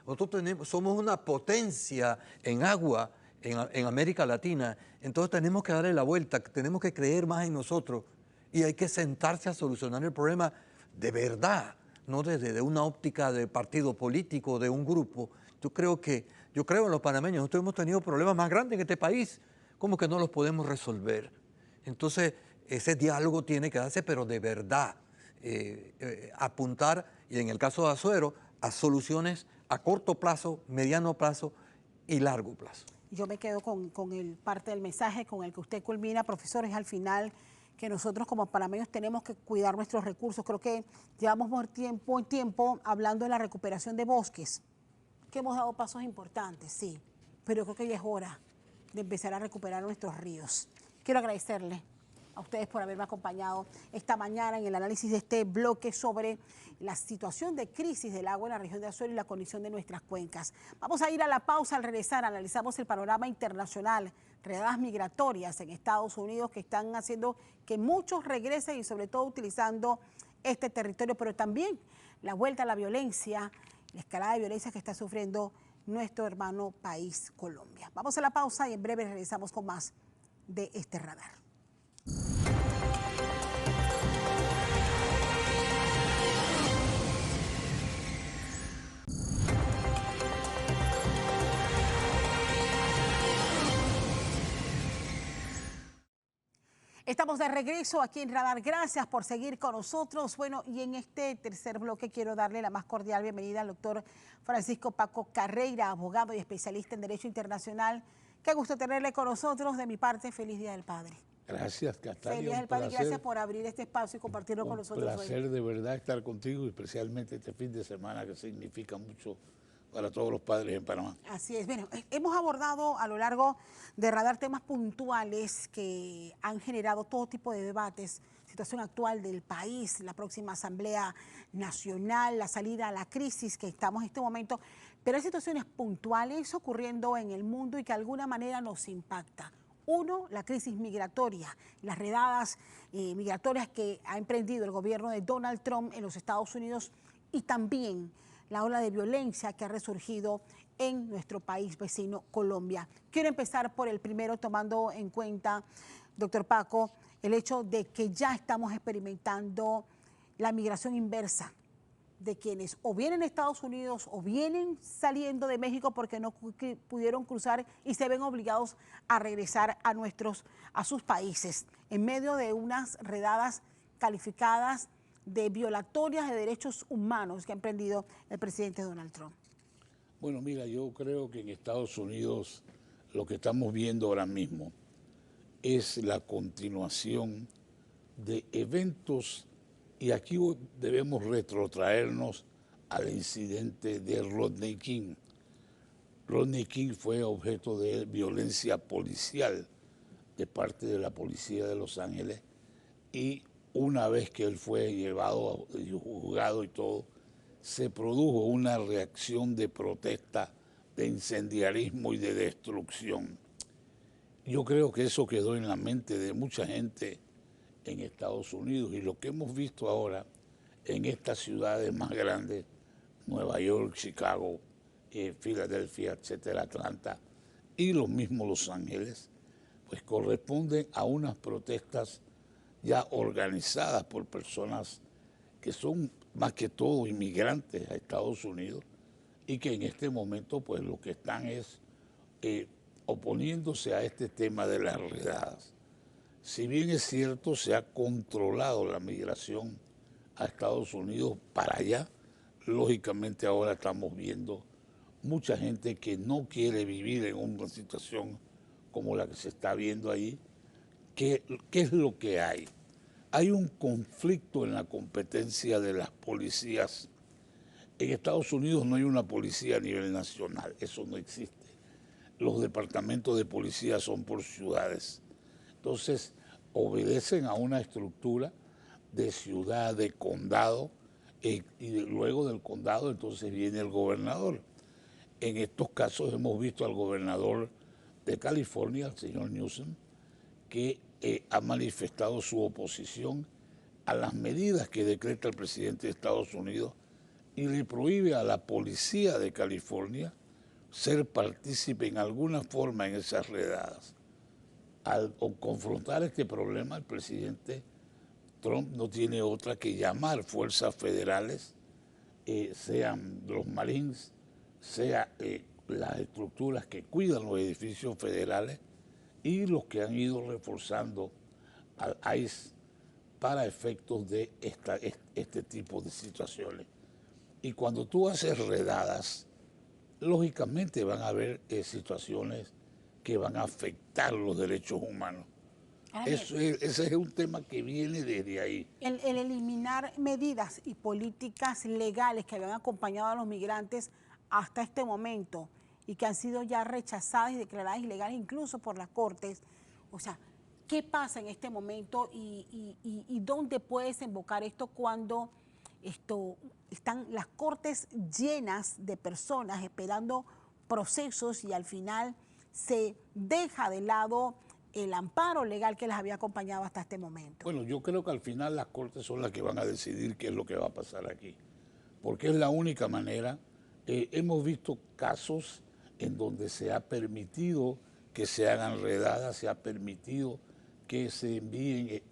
Nosotros somos una potencia en agua en América Latina, entonces tenemos que darle la vuelta, tenemos que creer más en nosotros y hay que sentarse a solucionar el problema de verdad, no desde una óptica de partido político, de un grupo. Yo creo en los panameños, nosotros hemos tenido problemas más grandes en este país, ¿cómo que no los podemos resolver? Entonces, ese diálogo tiene que darse, pero de verdad, apuntar, y en el caso de Azuero, a soluciones a corto plazo, mediano plazo y largo plazo. Yo me quedo con el parte del mensaje con el que usted culmina, profesor, es al final que nosotros como panameños tenemos que cuidar nuestros recursos. Creo que llevamos por tiempo hablando de la recuperación de bosques, que hemos dado pasos importantes, sí, pero creo que ya es hora de empezar a recuperar nuestros ríos. Quiero agradecerle a ustedes por haberme acompañado esta mañana en el análisis de este bloque sobre la situación de crisis del agua en la región de Azuero y la condición de nuestras cuencas. Vamos a ir a la pausa. Al regresar analizamos el panorama internacional, redadas migratorias en Estados Unidos que están haciendo que muchos regresen y sobre todo utilizando este territorio, pero también la vuelta a la violencia, la escalada de violencia que está sufriendo nuestro hermano país Colombia. Vamos a la pausa y en breve regresamos con más de este radar. Estamos de regreso aquí en Radar. Gracias por seguir con nosotros. Bueno, y en este tercer bloque quiero darle la más cordial bienvenida al doctor Francisco Paco Carreira, abogado y especialista en Derecho Internacional. Qué gusto tenerle con nosotros. De mi parte, feliz Día del Padre. Gracias, Castalia. Feliz Día del Padre y gracias por abrir este espacio y compartirlo con nosotros. Un placer de verdad estar contigo y especialmente este fin de semana que significa mucho para todos los padres en Panamá. Así es. Bueno, hemos abordado a lo largo de Radar temas puntuales que han generado todo tipo de debates, situación actual del país, la próxima Asamblea Nacional, la salida a la crisis que estamos en este momento, pero hay situaciones puntuales ocurriendo en el mundo y que de alguna manera nos impacta. Uno, la crisis migratoria, las redadas migratorias que ha emprendido el gobierno de Donald Trump en los Estados Unidos y también la ola de violencia que ha resurgido en nuestro país vecino, Colombia. Quiero empezar por el primero, tomando en cuenta, doctor Paco, el hecho de que ya estamos experimentando la migración inversa de quienes o vienen a Estados Unidos o vienen saliendo de México porque no pudieron cruzar y se ven obligados a regresar a sus países en medio de unas redadas calificadas de violatorias de derechos humanos que ha emprendido el presidente Donald Trump. Bueno, mira, yo creo que en Estados Unidos lo que estamos viendo ahora mismo es la continuación de eventos y aquí debemos retrotraernos al incidente de Rodney King. Rodney King fue objeto de violencia policial de parte de la policía de Los Ángeles y una vez que él fue llevado y juzgado y todo, se produjo una reacción de protesta, de incendiarismo y de destrucción. Yo creo que eso quedó en la mente de mucha gente en Estados Unidos y lo que hemos visto ahora en estas ciudades más grandes, Nueva York, Chicago, Filadelfia, etcétera, Atlanta y los mismos Los Ángeles, pues corresponden a unas protestas ya organizadas por personas que son más que todo inmigrantes a Estados Unidos y que en este momento pues lo que están es oponiéndose a este tema de las redadas. Si bien es cierto, se ha controlado la migración a Estados Unidos para allá, lógicamente ahora estamos viendo mucha gente que no quiere vivir en una situación como la que se está viendo ahí, ¿qué es lo que hay? Hay un conflicto en la competencia de las policías. En Estados Unidos no hay una policía a nivel nacional, eso no existe. Los departamentos de policía son por ciudades. Entonces, obedecen a una estructura de ciudad, de condado, y luego del condado entonces viene el gobernador. En estos casos hemos visto al gobernador de California, el señor Newsom, que ha manifestado su oposición a las medidas que decreta el presidente de Estados Unidos y le prohíbe a la policía de California ser partícipe en alguna forma en esas redadas. Al confrontar este problema, el presidente Trump no tiene otra que llamar fuerzas federales, sean los Marines, sean las estructuras que cuidan los edificios federales y los que han ido reforzando al ICE para efectos de este tipo de situaciones. Y cuando tú haces redadas, lógicamente van a haber situaciones que van a afectar los derechos humanos. Ese es un tema que viene desde ahí. El eliminar medidas y políticas legales que habían acompañado a los migrantes hasta este momento y que han sido ya rechazadas y declaradas ilegales incluso por las Cortes. O sea, ¿qué pasa en este momento y dónde puede desembocar esto cuando están las Cortes llenas de personas esperando procesos y al final se deja de lado el amparo legal que les había acompañado hasta este momento? Bueno, yo creo que al final las Cortes son las que van a decidir qué es lo que va a pasar aquí, porque es la única manera. Hemos visto casos en donde se ha permitido que se hagan redadas, se ha permitido que se envíen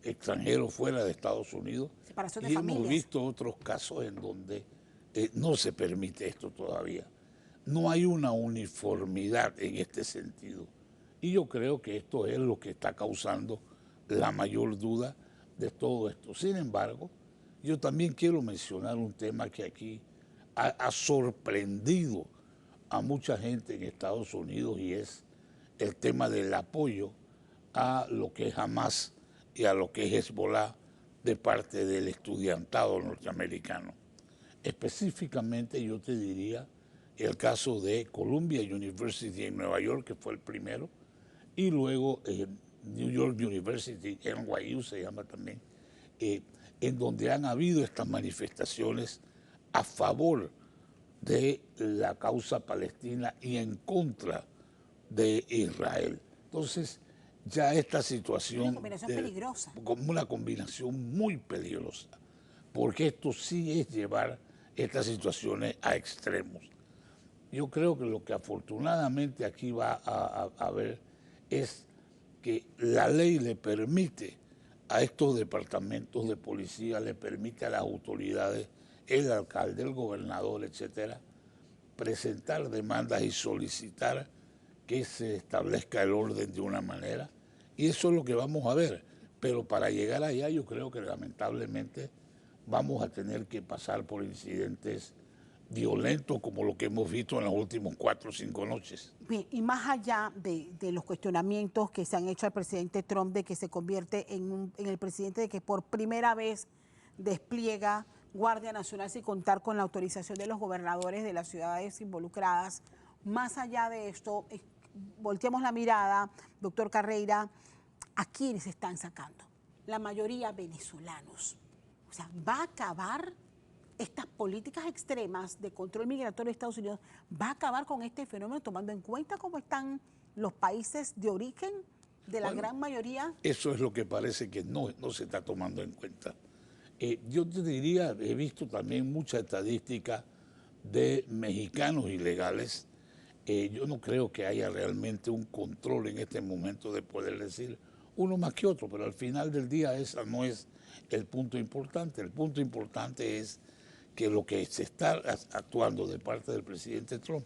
extranjeros fuera de Estados Unidos. Separación de y familias. Hemos visto otros casos en donde no se permite esto todavía. No hay una uniformidad en este sentido. Y yo creo que esto es lo que está causando la mayor duda de todo esto. Sin embargo, yo también quiero mencionar un tema que aquí ha sorprendido a mucha gente en Estados Unidos y es el tema del apoyo a lo que es Hamas y a lo que es Hezbollah de parte del estudiantado norteamericano. Específicamente yo te diría el caso de Columbia University en Nueva York, que fue el primero, y luego New York University, NYU se llama también, en donde han habido estas manifestaciones a favor de la causa palestina y en contra de Israel. Entonces, ya esta situación... Una combinación peligrosa. Como una combinación muy peligrosa, porque esto sí es llevar estas situaciones a extremos. Yo creo que lo que afortunadamente aquí va a haber es que la ley le permite a estos departamentos de policía, le permite a las autoridades, el alcalde, el gobernador, etcétera, presentar demandas y solicitar que se establezca el orden de una manera. Y eso es lo que vamos a ver. Pero para llegar allá yo creo que lamentablemente vamos a tener que pasar por incidentes violentos como lo que hemos visto en las últimas 4 o 5 noches. Bien, y más allá de los cuestionamientos que se han hecho al presidente Trump de que se convierte en el presidente de que por primera vez despliega Guardia Nacional sin contar con la autorización de los gobernadores de las ciudades involucradas, más allá de esto, volteemos la mirada, doctor Carreira, ¿a quiénes están sacando? La mayoría venezolanos. O sea, ¿va a acabar estas políticas extremas de control migratorio de Estados Unidos? ¿Va a acabar con este fenómeno tomando en cuenta cómo están los países de origen de la gran mayoría? Eso es lo que parece que no se está tomando en cuenta. Yo te diría, he visto también mucha estadística de mexicanos ilegales. Yo no creo que haya realmente un control en este momento de poder decir uno más que otro, pero al final del día ese no es el punto importante. El punto importante es que lo que se está actuando de parte del presidente Trump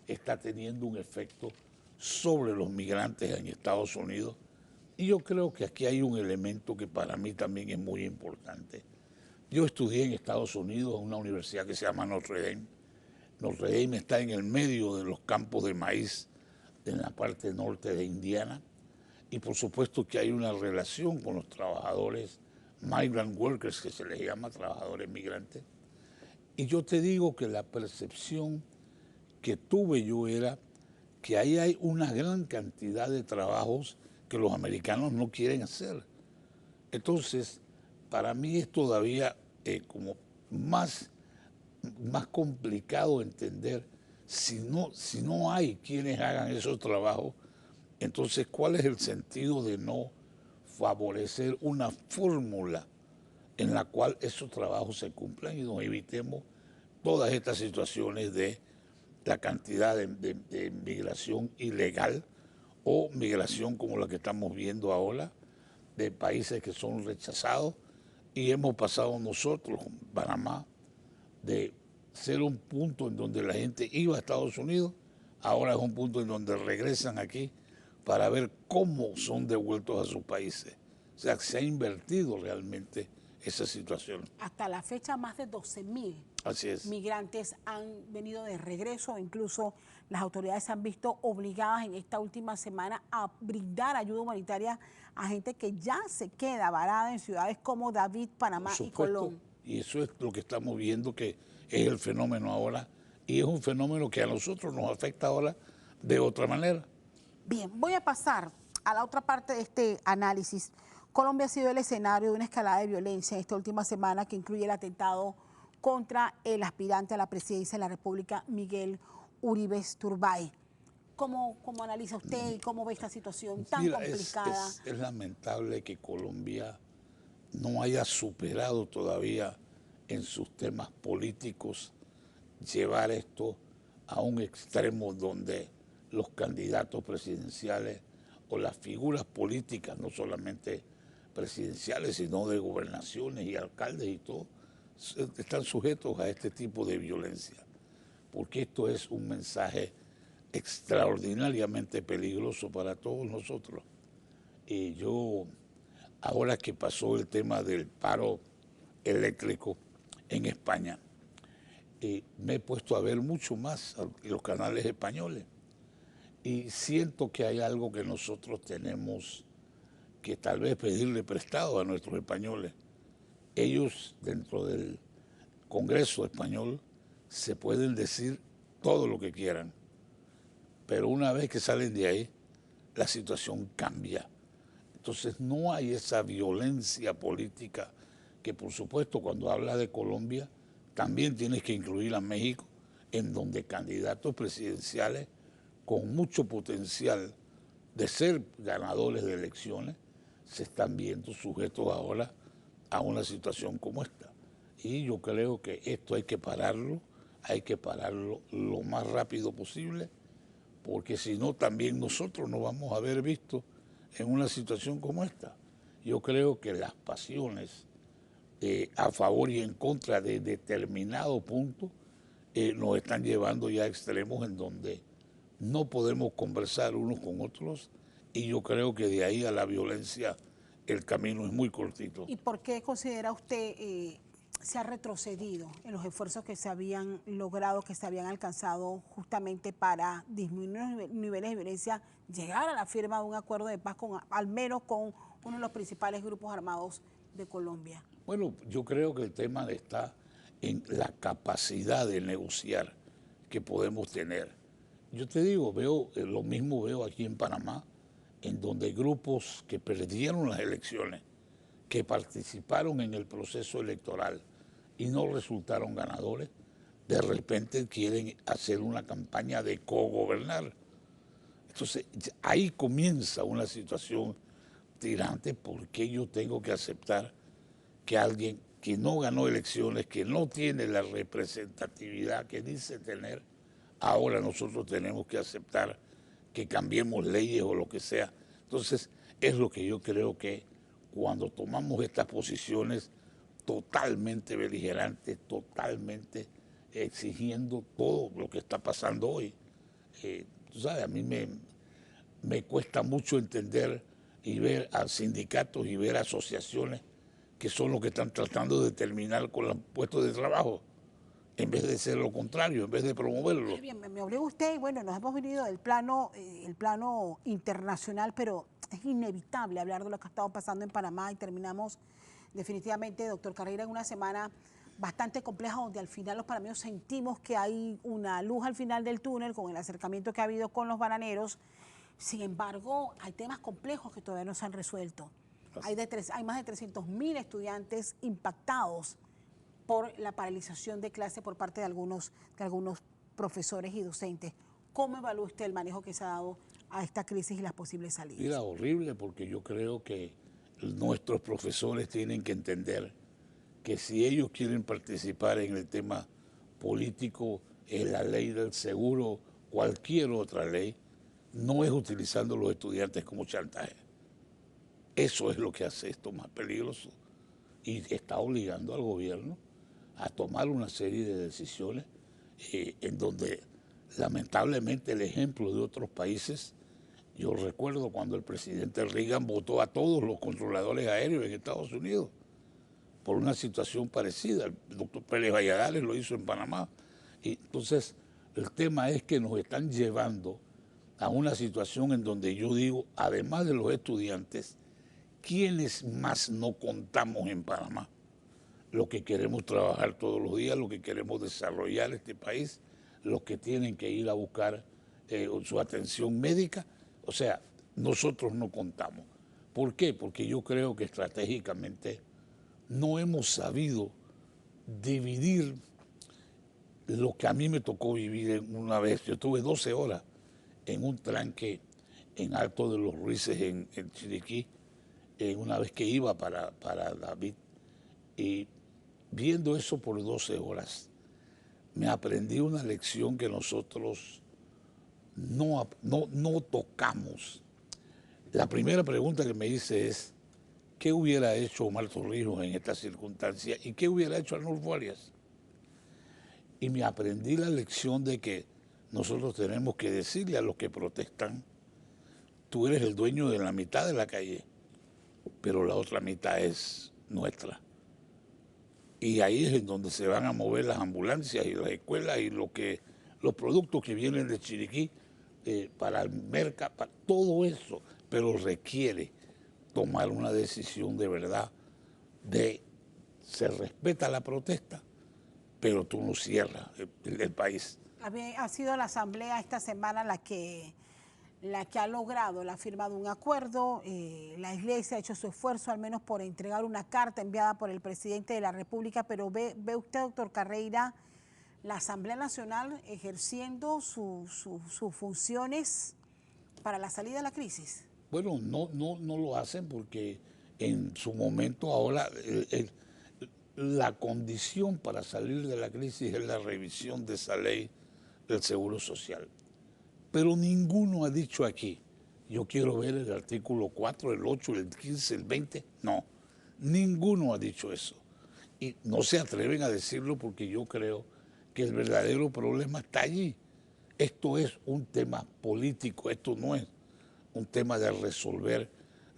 está teniendo un efecto sobre los migrantes en Estados Unidos. Y yo creo que aquí hay un elemento que para mí también es muy importante. Yo estudié en Estados Unidos en una universidad que se llama Notre Dame. Notre Dame está en el medio de los campos de maíz en la parte norte de Indiana. y por supuesto que hay una relación con los trabajadores, migrant workers, que se les llama trabajadores migrantes. Y yo te digo que la percepción que tuve yo era que ahí hay una gran cantidad de trabajos que los americanos no quieren hacer. Entonces, para mí es todavía como más complicado entender si no hay quienes hagan esos trabajos. Entonces, ¿cuál es el sentido de no favorecer una fórmula en la cual esos trabajos se cumplan y nos evitemos todas estas situaciones de la cantidad de migración ilegal o migración como la que estamos viendo ahora, de países que son rechazados, y hemos pasado nosotros, Panamá, de ser un punto en donde la gente iba a Estados Unidos, ahora es un punto en donde regresan aquí para ver cómo son devueltos a sus países. O sea, se ha invertido realmente esa situación. Hasta la fecha, más de 12.000 migrantes han venido de regreso. Incluso las autoridades se han visto obligadas en esta última semana a brindar ayuda humanitaria a gente que ya se queda varada en ciudades como David, Panamá y Colón. Y eso es lo que estamos viendo, que es el fenómeno ahora, y es un fenómeno que a nosotros nos afecta ahora de otra manera. Bien, voy a pasar a la otra parte de este análisis. Colombia ha sido el escenario de una escalada de violencia en esta última semana que incluye el atentado contra el aspirante a la presidencia de la República, Miguel Uribe Turbay. ¿Cómo analiza usted y cómo ve esta situación tan complicada? Es lamentable que Colombia no haya superado todavía en sus temas políticos llevar esto a un extremo donde los candidatos presidenciales o las figuras políticas, no solamente presidenciales, sino de gobernaciones y alcaldes y todo, están sujetos a este tipo de violencia, porque esto es un mensaje extraordinariamente peligroso para todos nosotros. Y yo, ahora que pasó el tema del paro eléctrico en España, me he puesto a ver mucho más los canales españoles y siento que hay algo que nosotros tenemos que tal vez pedirle prestado a nuestros españoles. Ellos dentro del Congreso español se pueden decir todo lo que quieran, pero una vez que salen de ahí, la situación cambia. Entonces no hay esa violencia política que, por supuesto, cuando habla de Colombia, también tienes que incluir a México, en donde candidatos presidenciales con mucho potencial de ser ganadores de elecciones se están viendo sujetos ahora a una situación como esta. Y yo creo que esto hay que pararlo lo más rápido posible, porque si no también nosotros nos vamos a ver vistos en una situación como esta. Yo creo que las pasiones a favor y en contra de determinado punto nos están llevando ya a extremos en donde no podemos conversar unos con otros, y yo creo que de ahí a la violencia el camino es muy cortito. ¿Y por qué considera usted se ha retrocedido en los esfuerzos que se habían logrado, que se habían alcanzado justamente para disminuir los niveles de violencia, llegar a la firma de un acuerdo de paz al menos con uno de los principales grupos armados de Colombia? Bueno, yo creo que el tema está en la capacidad de negociar que podemos tener. Yo te digo, lo mismo veo aquí en Panamá, en donde grupos que perdieron las elecciones, que participaron en el proceso electoral y no resultaron ganadores, de repente quieren hacer una campaña de cogobernar. Entonces, ahí comienza una situación tirante, porque yo tengo que aceptar que alguien que no ganó elecciones, que no tiene la representatividad que dice tener, ahora nosotros tenemos que aceptar que cambiemos leyes o lo que sea. Entonces, es lo que yo creo que cuando tomamos estas posiciones totalmente beligerantes, totalmente exigiendo todo lo que está pasando hoy, tú sabes, a mí me cuesta mucho entender y ver a sindicatos y ver a asociaciones que son los que están tratando de terminar con los puestos de trabajo, en vez de ser lo contrario, en vez de promoverlo. Bien, me obliga usted, y bueno, nos hemos venido del plano internacional, pero Es inevitable hablar de lo que ha estado pasando en Panamá y terminamos definitivamente, doctor Carreira, en una semana bastante compleja donde al final los panameños sentimos que hay una luz al final del túnel con el acercamiento que ha habido con los bananeros. Sin embargo, hay temas complejos que todavía no se han resuelto. Hay más de 300.000 estudiantes impactados por la paralización de clase por parte de algunos profesores y docentes. ¿Cómo evalúa usted el manejo que se ha dado a esta crisis y las posibles salidas? Mira, horrible, porque yo creo que nuestros profesores tienen que entender que si ellos quieren participar en el tema político, en la ley del seguro, cualquier otra ley, no es utilizando a los estudiantes como chantaje. Eso es lo que hace esto más peligroso y está obligando al gobierno a tomar una serie de decisiones en donde lamentablemente el ejemplo de otros países, yo recuerdo cuando el presidente Reagan votó a todos los controladores aéreos en Estados Unidos por una situación parecida. El doctor Pérez Valladares lo hizo en Panamá. Y entonces el tema es que nos están llevando a una situación en donde yo digo, además de los estudiantes, ¿quiénes más no contamos en Panamá? Los que queremos trabajar todos los días, los que queremos desarrollar este país, los que tienen que ir a buscar su atención médica. O sea, nosotros no contamos. ¿Por qué? Porque yo creo que estratégicamente no hemos sabido dividir lo que a mí me tocó vivir una vez. Yo estuve 12 horas en un tranque en Alto de los Ruices, en Chiriquí, una vez que iba para David. Y viendo eso por 12 horas, me aprendí una lección que nosotros no tocamos. La primera pregunta que me hice es, ¿qué hubiera hecho Omar Torrijos en esta circunstancia? ¿Y qué hubiera hecho Arnulfo Arias? Y me aprendí la lección de que nosotros tenemos que decirle a los que protestan, tú eres el dueño de la mitad de la calle, pero la otra mitad es nuestra. Y ahí es en donde se van a mover las ambulancias y las escuelas y los productos que vienen de Chiriquí para el mercado, para todo eso, pero requiere tomar una decisión de verdad de se respeta la protesta, pero tú no cierras el país. Ha sido la Asamblea esta semana la que ha logrado la firma de un acuerdo. La Iglesia ha hecho su esfuerzo al menos por entregar una carta enviada por el presidente de la República, pero ve usted, doctor Carreira, la Asamblea Nacional ejerciendo sus funciones para la salida de la crisis. Bueno, no lo hacen porque en su momento ahora la condición para salir de la crisis es la revisión de esa ley del Seguro Social. Pero ninguno ha dicho aquí, yo quiero ver el artículo 4, el 8, el 15, el 20. No, ninguno ha dicho eso. Y no se atreven a decirlo porque yo creo que el verdadero problema está allí. Esto es un tema político, esto no es un tema de resolver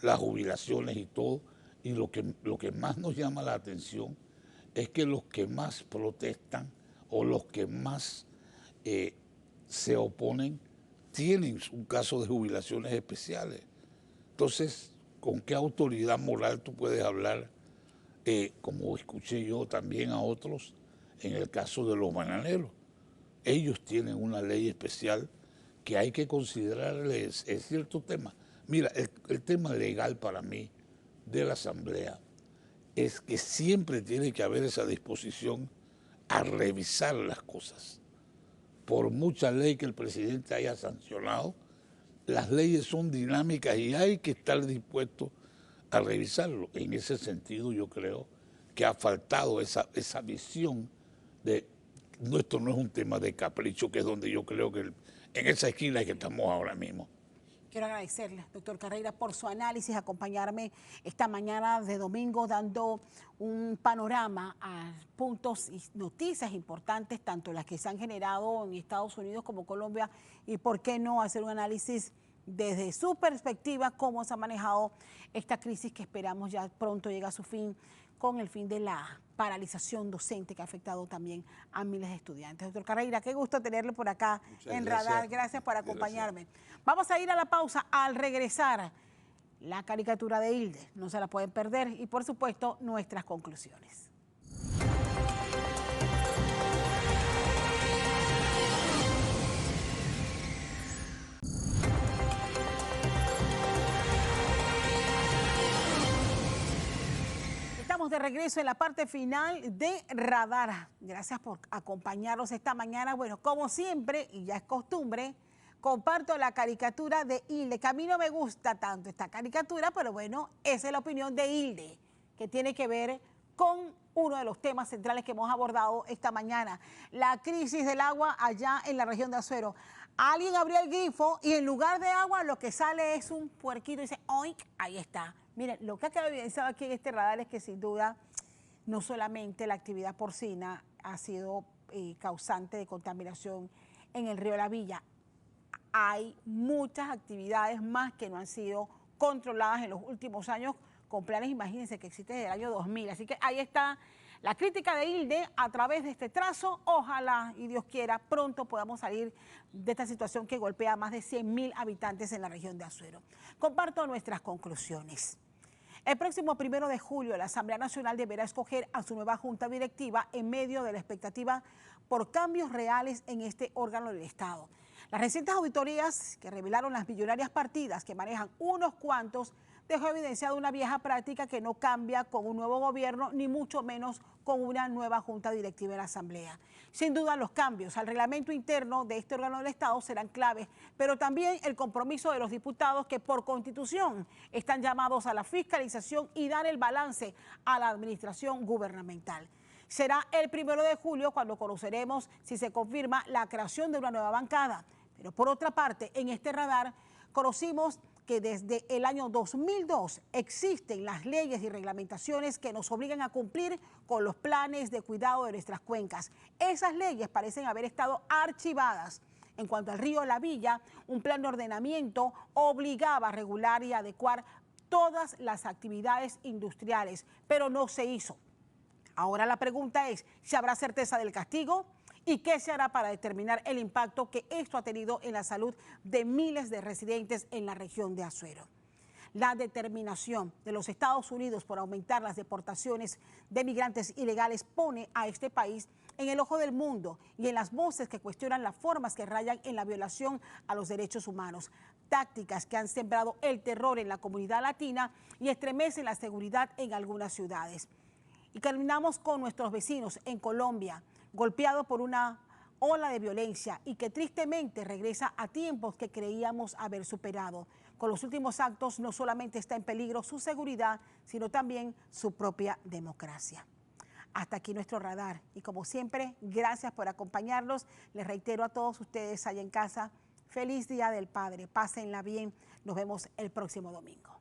las jubilaciones y todo. Y lo que más nos llama la atención es que los que más protestan o los que más se oponen tienen un caso de jubilaciones especiales. Entonces, ¿con qué autoridad moral tú puedes hablar, como escuché yo también a otros, en el caso de los bananeros? Ellos tienen una ley especial que hay que considerarles en ciertos temas. Mira, el tema legal para mí de la Asamblea es que siempre tiene que haber esa disposición a revisar las cosas. Por mucha ley que el presidente haya sancionado, las leyes son dinámicas y hay que estar dispuesto a revisarlo. En ese sentido yo creo que ha faltado esa visión de, esto no es un tema de capricho, que es donde yo creo que en esa esquina que estamos ahora mismo. Quiero agradecerle, doctor Carreira, por su análisis, acompañarme esta mañana de domingo dando un panorama a puntos y noticias importantes, tanto las que se han generado en Estados Unidos como Colombia, y por qué no hacer un análisis desde su perspectiva, cómo se ha manejado esta crisis que esperamos ya pronto llegue a su fin, con el fin de la paralización docente que ha afectado también a miles de estudiantes. Doctor Carreira, qué gusto tenerle por acá en Radar. Gracias por acompañarme. Gracias. Vamos a ir a la pausa. Al regresar, la caricatura de Hilde. No se la pueden perder y, por supuesto, nuestras conclusiones. Estamos de regreso en la parte final de Radar. Gracias por acompañarnos esta mañana. Bueno, como siempre, y ya es costumbre, comparto la caricatura de Hilde, que a mí no me gusta tanto esta caricatura, pero bueno, esa es la opinión de Hilde, que tiene que ver con uno de los temas centrales que hemos abordado esta mañana, la crisis del agua allá en la región de Azuero. Alguien abrió el grifo y en lugar de agua lo que sale es un puerquito y dice, ¡oink! Ahí está. Miren, lo que ha quedado evidenciado aquí en este radar es que sin duda no solamente la actividad porcina ha sido causante de contaminación en el río La Villa, hay muchas actividades más que no han sido controladas en los últimos años con planes, imagínense, que existen desde el año 2000. Así que ahí está la crítica de Hilde a través de este trazo. Ojalá, y Dios quiera, pronto podamos salir de esta situación que golpea a más de 100.000 habitantes en la región de Azuero. Comparto nuestras conclusiones. El próximo 1 de julio, la Asamblea Nacional deberá escoger a su nueva junta directiva en medio de la expectativa por cambios reales en este órgano del Estado. Las recientes auditorías que revelaron las millonarias partidas que manejan unos cuantos dejó evidenciada una vieja práctica que no cambia con un nuevo gobierno, ni mucho menos con una nueva junta directiva de la Asamblea. Sin duda, los cambios al reglamento interno de este órgano del Estado serán claves, pero también el compromiso de los diputados que por Constitución están llamados a la fiscalización y dar el balance a la administración gubernamental. Será el 1 de julio cuando conoceremos si se confirma la creación de una nueva bancada. Pero por otra parte, en este radar conocimos que desde el año 2002 existen las leyes y reglamentaciones que nos obligan a cumplir con los planes de cuidado de nuestras cuencas. Esas leyes parecen haber estado archivadas. En cuanto al río La Villa, un plan de ordenamiento obligaba a regular y adecuar todas las actividades industriales, pero no se hizo. Ahora la pregunta es, ¿si habrá certeza del castigo? ¿Y qué se hará para determinar el impacto que esto ha tenido en la salud de miles de residentes en la región de Azuero? La determinación de los Estados Unidos por aumentar las deportaciones de migrantes ilegales pone a este país en el ojo del mundo y en las voces que cuestionan las formas que rayan en la violación a los derechos humanos, tácticas que han sembrado el terror en la comunidad latina y estremecen la seguridad en algunas ciudades. Y terminamos con nuestros vecinos en Colombia, golpeado por una ola de violencia y que tristemente regresa a tiempos que creíamos haber superado. Con los últimos actos no solamente está en peligro su seguridad, sino también su propia democracia. Hasta aquí nuestro radar y como siempre, gracias por acompañarnos. Les reitero a todos ustedes allá en casa, feliz Día del Padre, pásenla bien, nos vemos el próximo domingo.